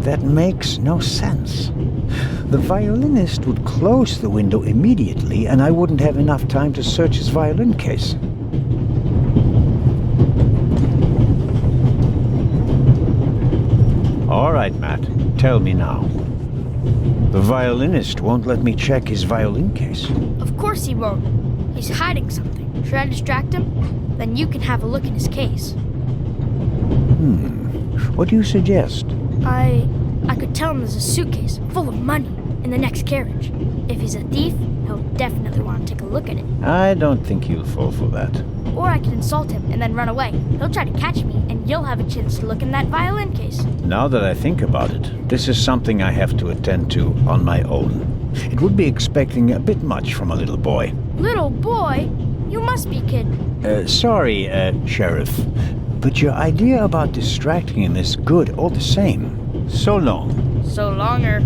That makes no sense. The violinist would close the window immediately, and I wouldn't have enough time to search his violin case. All right, Matt. Tell me now. The violinist won't let me check his violin case. Of course he won't. He's hiding something. Should I distract him? Then you can have a look in his case. What do you suggest? I could tell him there's a suitcase full of money in the next carriage. If he's a thief, he'll definitely want to take a look at it. I don't think he'll fall for that. Or I could insult him and then run away. He'll try to catch me, and you'll have a chance to look in that violin case. Now that I think about it, this is something I have to attend to on my own. It would be expecting a bit much from a little boy. Little boy? You must be kidding. Sorry, Sheriff, but your idea about distracting him is good all the same. So long. So longer.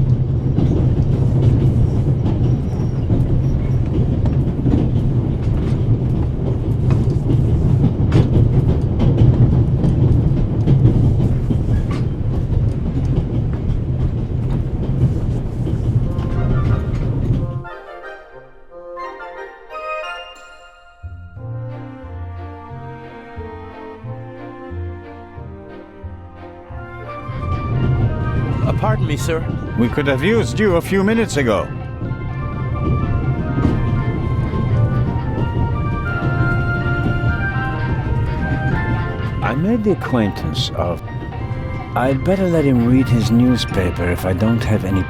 sir. We could have used you a few minutes ago. I made the acquaintance of... I'd better let him read his newspaper if I don't have any...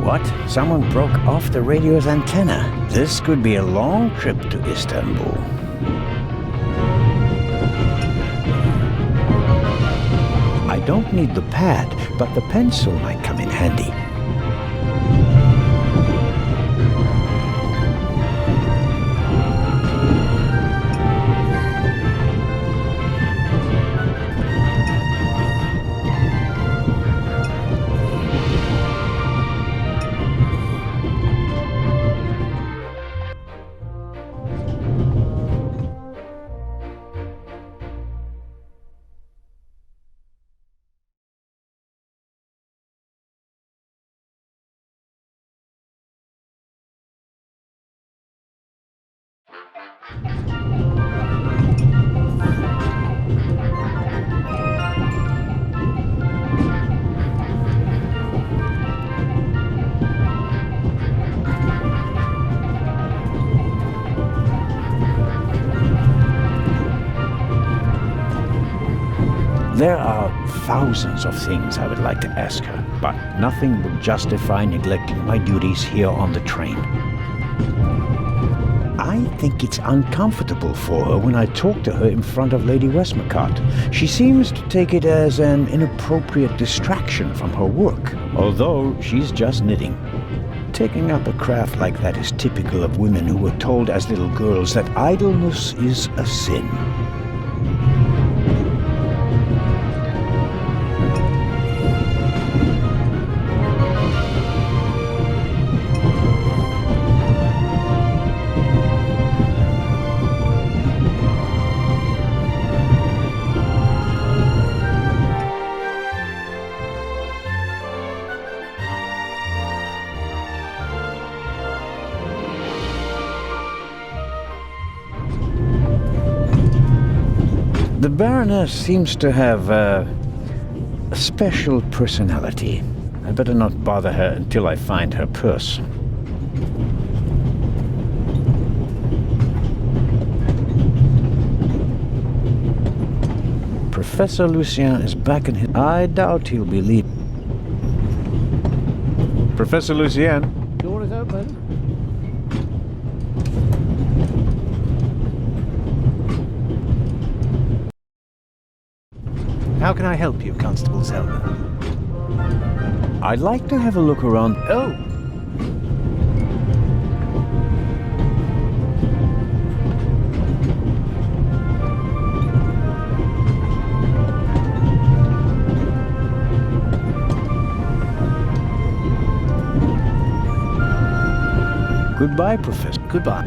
What? Someone broke off the radio's antenna. This could be a long trip to Istanbul. I don't need the pad, but the pencil might come in handy. There are thousands of things I would like to ask her, but nothing would justify neglecting my duties here on the train. I think it's uncomfortable for her when I talk to her in front of Lady Westmacott. She seems to take it as an inappropriate distraction from her work, although she's just knitting. Taking up a craft like that is typical of women who were told as little girls that idleness is a sin. The Baroness seems to have a special personality. I better not bother her until I find her purse. Professor Lucien is back in his... I doubt he'll be leaving. Professor Lucien? Door is open. How can I help you, Constable Zelda? I'd like to have a look around. Oh! Goodbye, Professor. Goodbye.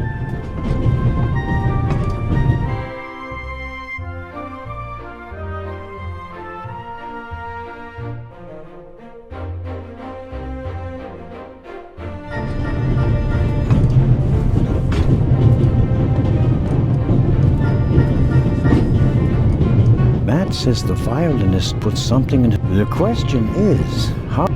Matt says the violinist put something in... The question is, how...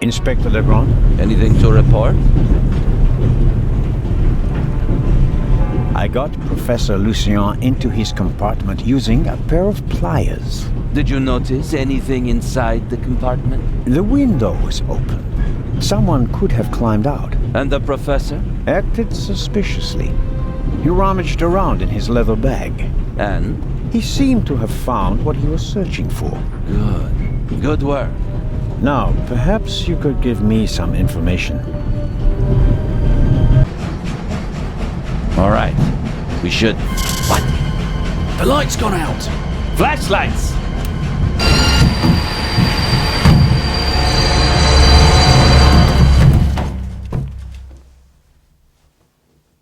Inspector Legrand? Anything to report? I got Professor Lucien into his compartment using a pair of pliers. Did you notice anything inside the compartment? The window was open. Someone could have climbed out. And the professor? Acted suspiciously. He rummaged around in his leather bag. And? He seemed to have found what he was searching for. Good. Good work. Now, perhaps you could give me some information. All right. We should... What? The light's gone out! Flashlights!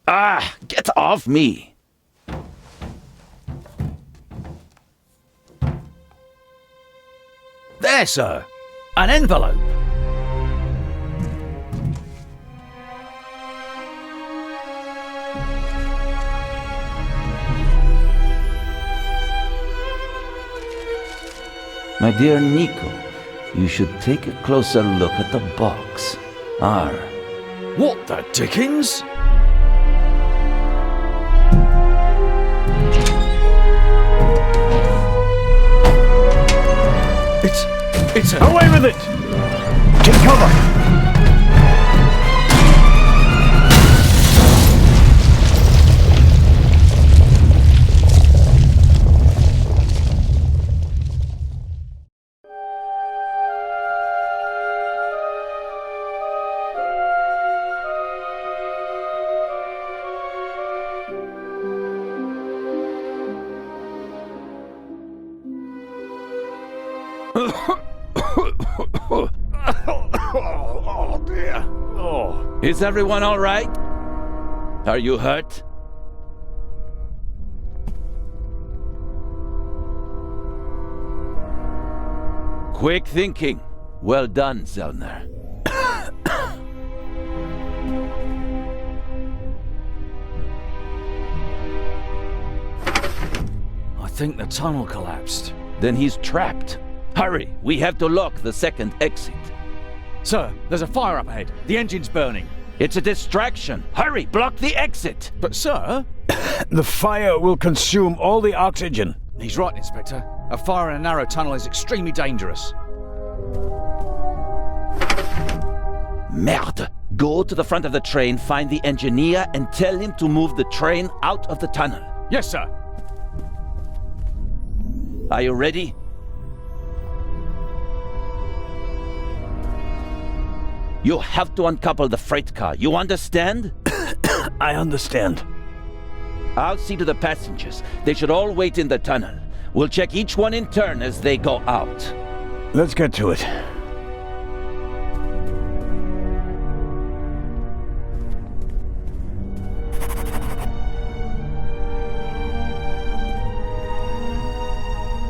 Ah! Get off me! There, sir! An envelope! My dear Nico, you should take a closer look at the box. R. What the dickens? It's a... Away with it! Take cover! Oh dear. Oh. Is everyone all right? Are you hurt? Quick thinking. Well done, Zellner. I think the tunnel collapsed. Then he's trapped. Hurry, we have to lock the second exit. Sir, there's a fire up ahead. The engine's burning. It's a distraction. Hurry, block the exit. But sir... The fire will consume all the oxygen. He's right, Inspector. A fire in a narrow tunnel is extremely dangerous. Merde! Go to the front of the train, find the engineer, and tell him to move the train out of the tunnel. Yes, sir. Are you ready? You have to uncouple the freight car. You understand? I understand. I'll see to the passengers. They should all wait in the tunnel. We'll check each one in turn as they go out. Let's get to it.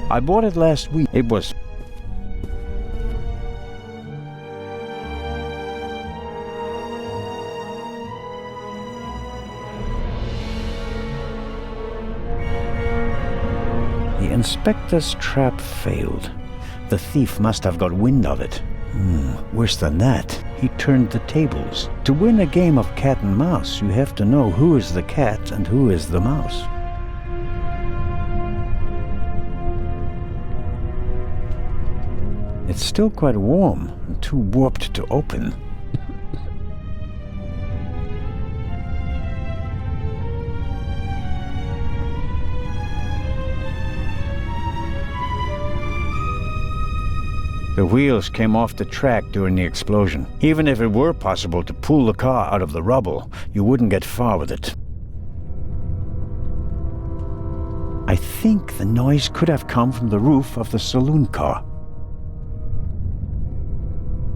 I bought it last week. It was... The inspector's trap failed. The thief must have got wind of it. Worse than that, he turned the tables. To win a game of cat and mouse, you have to know who is the cat and who is the mouse. It's still quite warm and too warped to open. The wheels came off the track during the explosion. Even if it were possible to pull the car out of the rubble, you wouldn't get far with it. I think the noise could have come from the roof of the saloon car.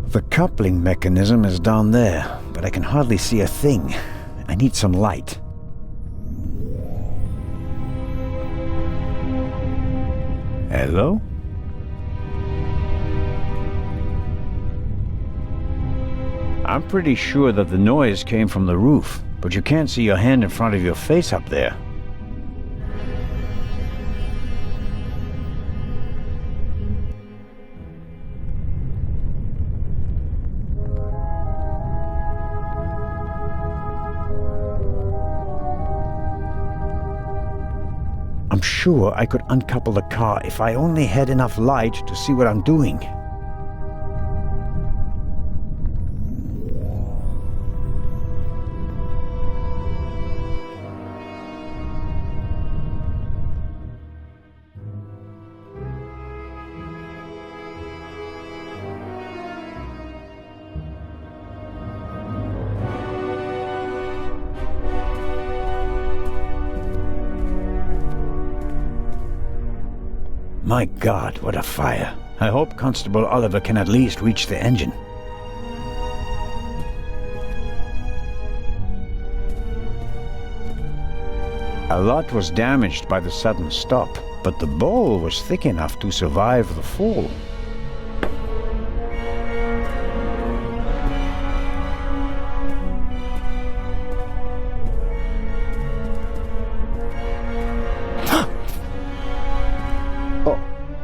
The coupling mechanism is down there, but I can hardly see a thing. I need some light. Hello? I'm pretty sure that the noise came from the roof, but you can't see your hand in front of your face up there. sure I could uncouple the car if I only had enough light to see what I'm doing. My God, what a fire. I hope Constable Oliver can at least reach the engine. A lot was damaged by the sudden stop, but the bowl was thick enough to survive the fall.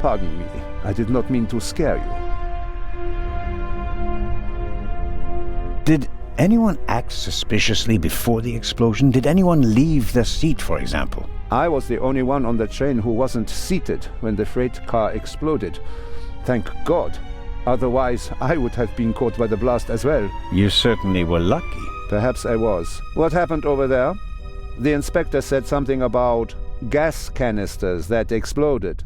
Pardon me, I did not mean to scare you. Did anyone act suspiciously before the explosion? Did anyone leave their seat, for example? I was the only one on the train who wasn't seated when the freight car exploded. Thank God. Otherwise, I would have been caught by the blast as well. You certainly were lucky. Perhaps I was. What happened over there? The inspector said something about gas canisters that exploded.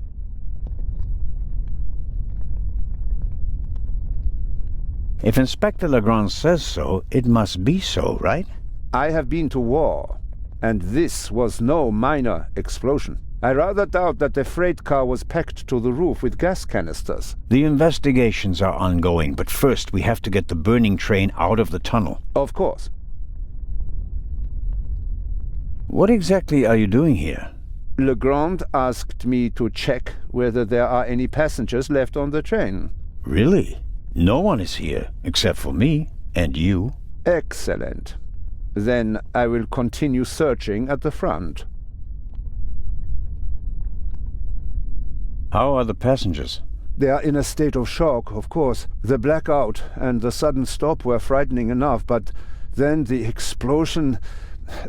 If Inspector Legrand says so, it must be so, right? I have been to war, and this was no minor explosion. I rather doubt that the freight car was packed to the roof with gas canisters. The investigations are ongoing, but first we have to get the burning train out of the tunnel. Of course. What exactly are you doing here? Legrand asked me to check whether there are any passengers left on the train. Really? No one is here, except for me and you. Excellent. Then I will continue searching at the front. How are the passengers? They are in a state of shock, of course. The blackout and the sudden stop were frightening enough, but then the explosion,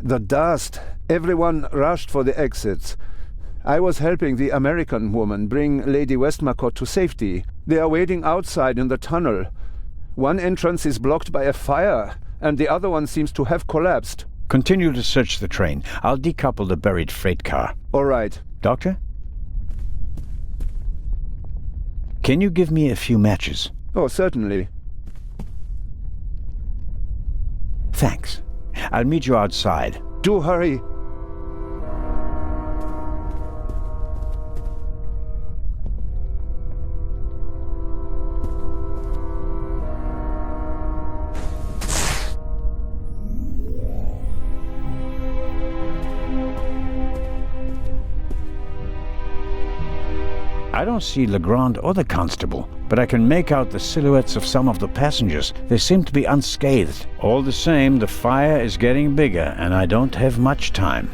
the dust, everyone rushed for the exits. I was helping the American woman bring Lady Westmacott to safety. They are waiting outside in the tunnel. One entrance is blocked by a fire, and the other one seems to have collapsed. Continue to search the train. I'll decouple the buried freight car. All right. Doctor? Can you give me a few matches? Oh, certainly. Thanks. I'll meet you outside. Do hurry. I don't see Legrand or the constable, but I can make out the silhouettes of some of the passengers. They seem to be unscathed. All the same, the fire is getting bigger, and I don't have much time.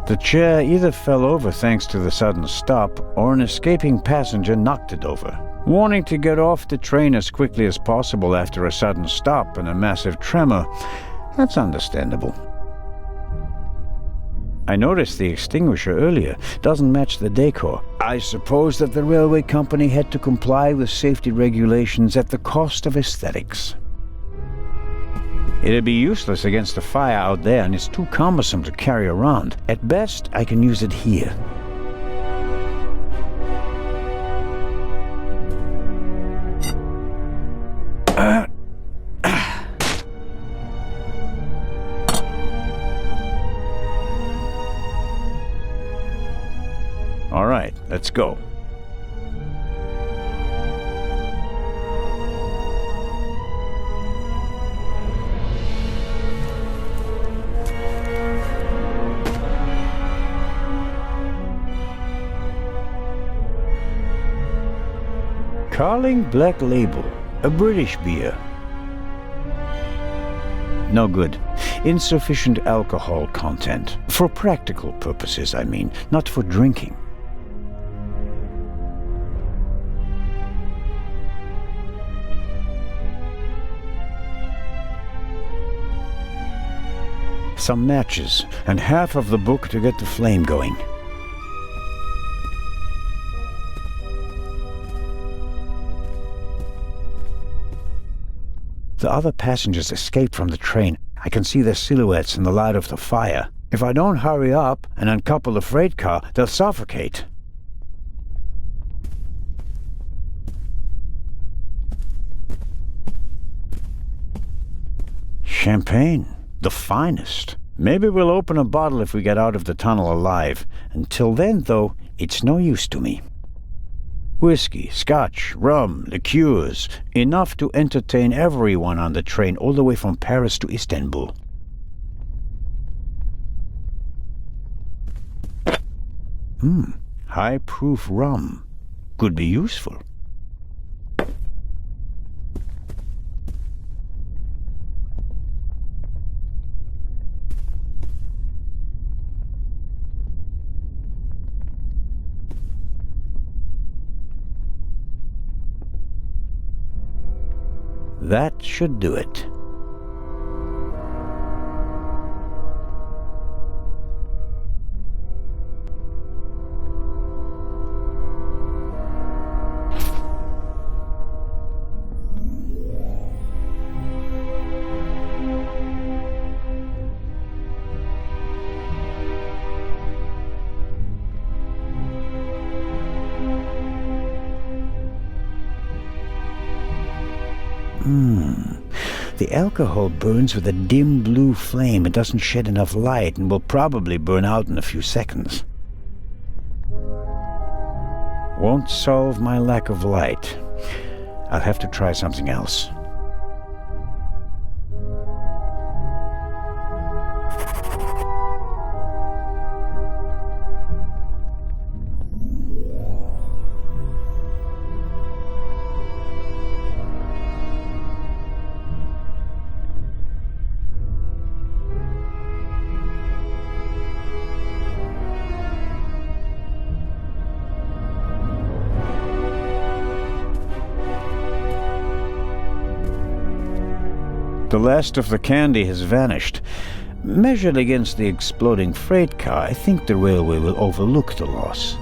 The chair either fell over thanks to the sudden stop, or an escaping passenger knocked it over. Wanting to get off the train as quickly as possible after a sudden stop and a massive tremor, that's understandable. I noticed the extinguisher earlier. Doesn't match the decor. I suppose that the railway company had to comply with safety regulations at the cost of aesthetics. It'd be useless against the fire out there, and it's too cumbersome to carry around. At best, I can use it here. All right, let's go. Carling Black Label, a British beer. No good. Insufficient alcohol content. For practical purposes, I mean, not for drinking. some matches, and half of the book to get the flame going. The other passengers escaped from the train. I can see their silhouettes in the light of the fire. If I don't hurry up and uncouple the freight car, they'll suffocate. Champagne, the finest. Maybe we'll open a bottle if we get out of the tunnel alive. Until then, though, it's no use to me. Whiskey, scotch, rum, liqueurs, enough to entertain everyone on the train all the way from Paris to Istanbul. High-proof rum. Could be useful. That should do it. The alcohol burns with a dim blue flame. It doesn't shed enough light and will probably burn out in a few seconds. Won't solve my lack of light. I'll have to try something else. The last of the candy has vanished. Measured against the exploding freight car, I think the railway will overlook the loss.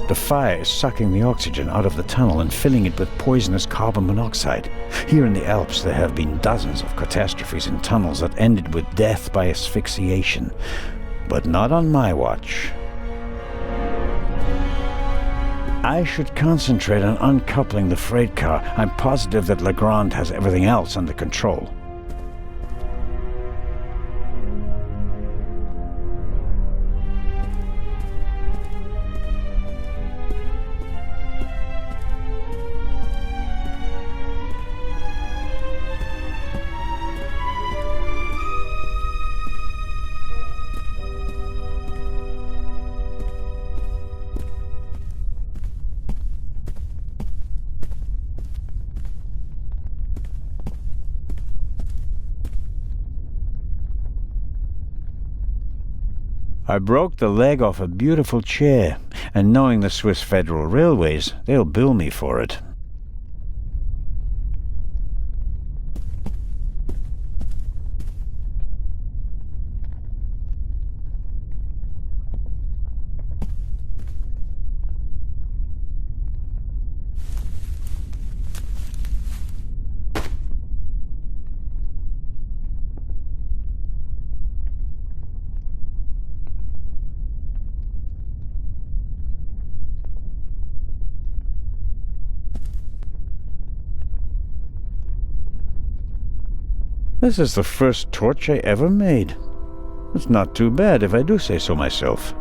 The fire is sucking the oxygen out of the tunnel and filling it with poisonous carbon monoxide. Here in the Alps there have been dozens of catastrophes in tunnels that ended with death by asphyxiation. But not on my watch. I should concentrate on uncoupling the freight car. I'm positive that Legrand has everything else under control. I broke the leg off a beautiful chair, and knowing the Swiss Federal Railways, they'll bill me for it. This is the first torch I ever made. It's not too bad if I do say so myself.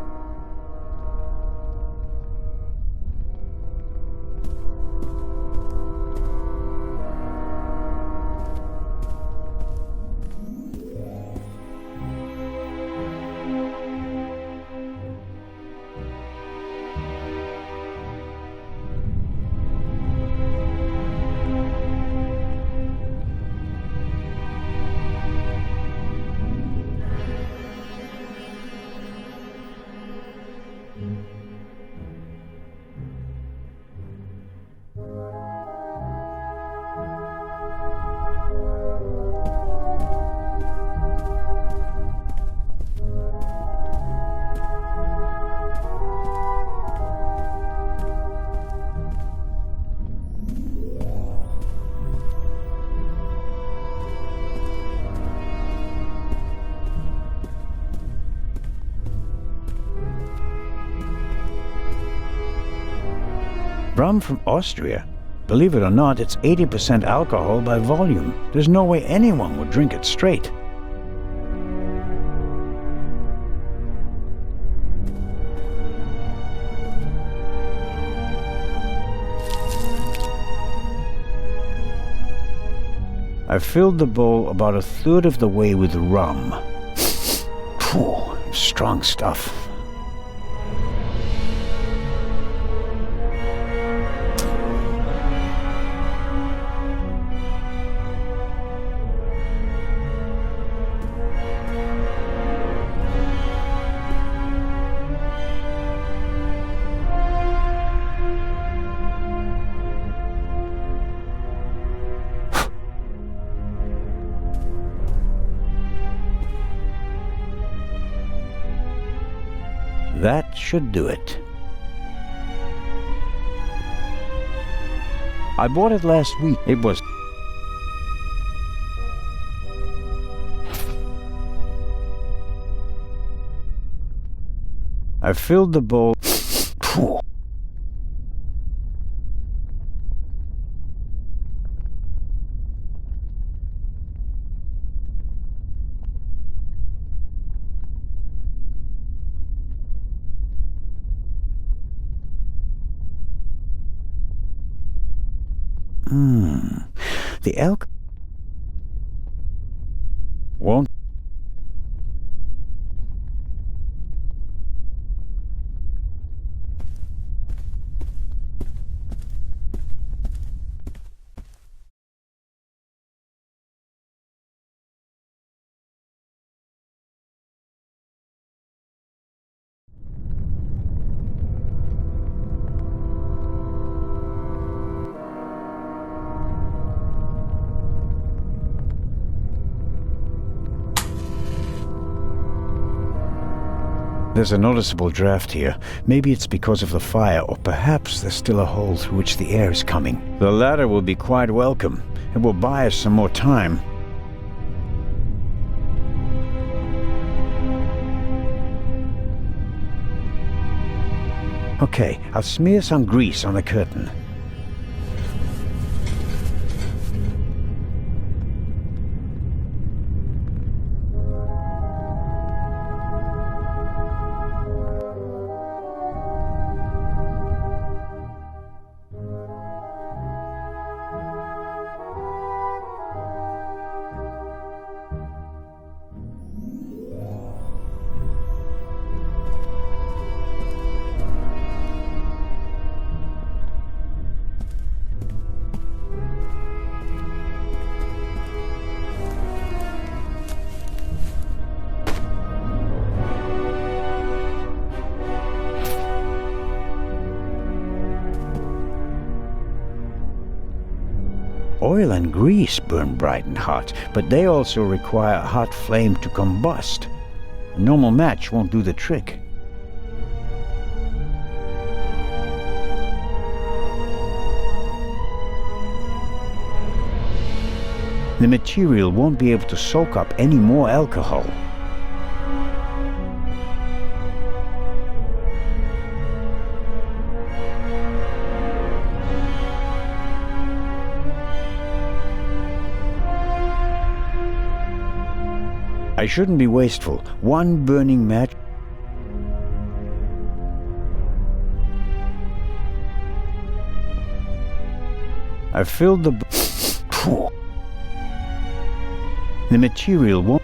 Rum from Austria? Believe it or not, it's 80% alcohol by volume. There's no way anyone would drink it straight. I filled the bowl about a third of the way with rum. Phew, strong stuff. That should do it. I bought it last week. It was... I filled the bowl... Phew. The elk won't. There's a noticeable draft here. Maybe it's because of the fire, or perhaps there's still a hole through which the air is coming. The latter will be quite welcome. It will buy us some more time. Okay, I'll smear some grease on the curtain. Oil and grease burn bright and hot, but they also require a hot flame to combust. A normal match won't do the trick. The material won't be able to soak up any more alcohol. I shouldn't be wasteful. One burning match. I filled the... The material won't...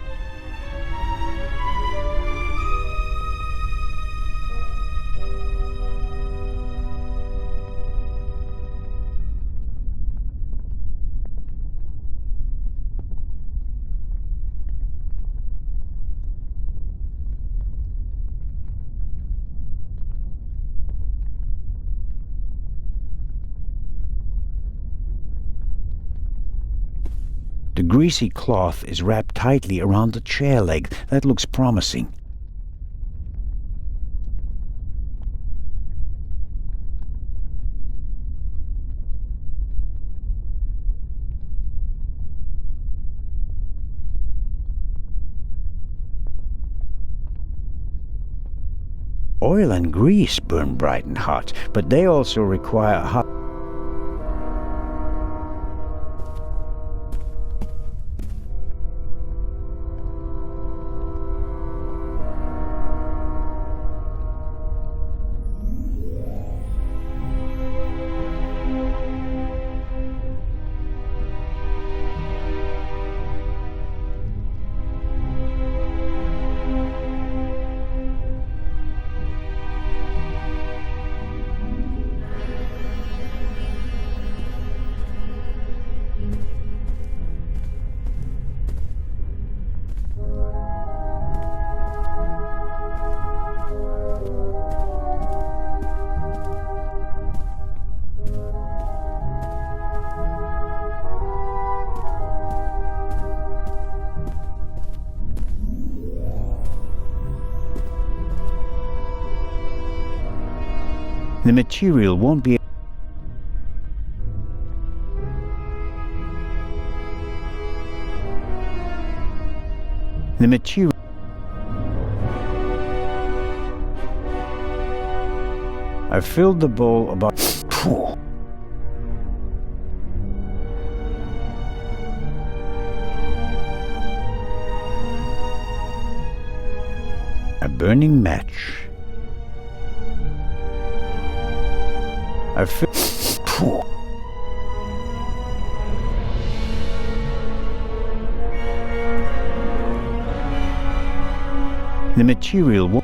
The greasy cloth is wrapped tightly around the chair leg. That looks promising. Oil and grease burn bright and hot, but they also require hot. The material won't be. The material. I filled the bowl about. A burning match. I feel. The material will.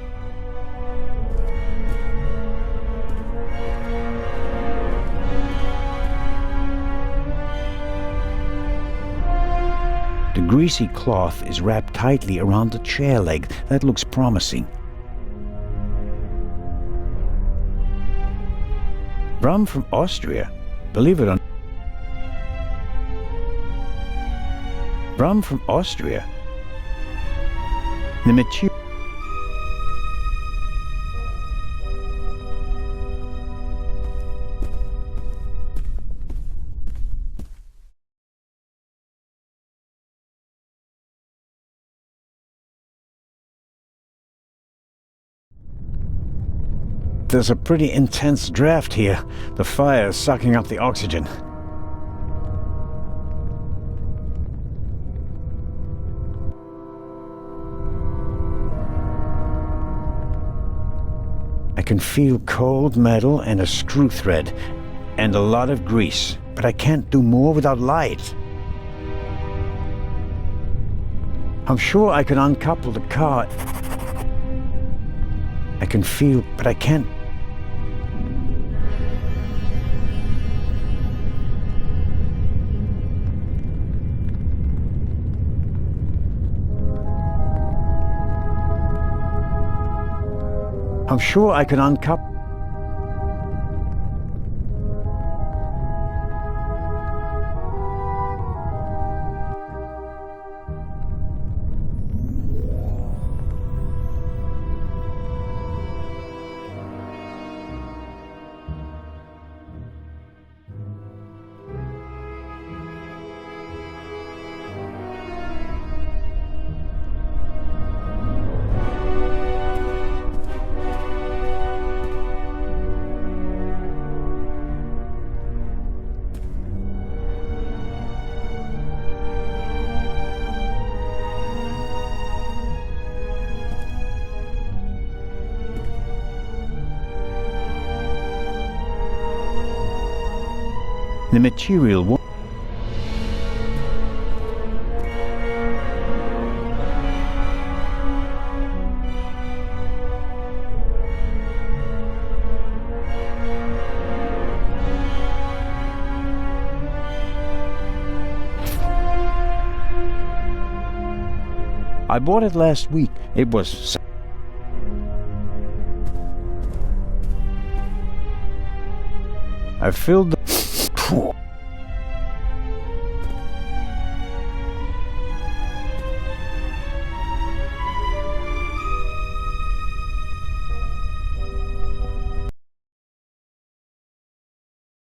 The greasy cloth is wrapped tightly around the chair leg. That looks promising. Rum from Austria, believe it or not. Rum from Austria. The material. There's a pretty intense draft here. The fire is sucking up the oxygen. I can feel cold metal and a screw thread, and a lot of grease, but I can't do more without light. I'm sure I can uncouple the car. I can feel, but I can't. I'm sure I can uncouple. The material won't. I bought it last week. It was. I filled the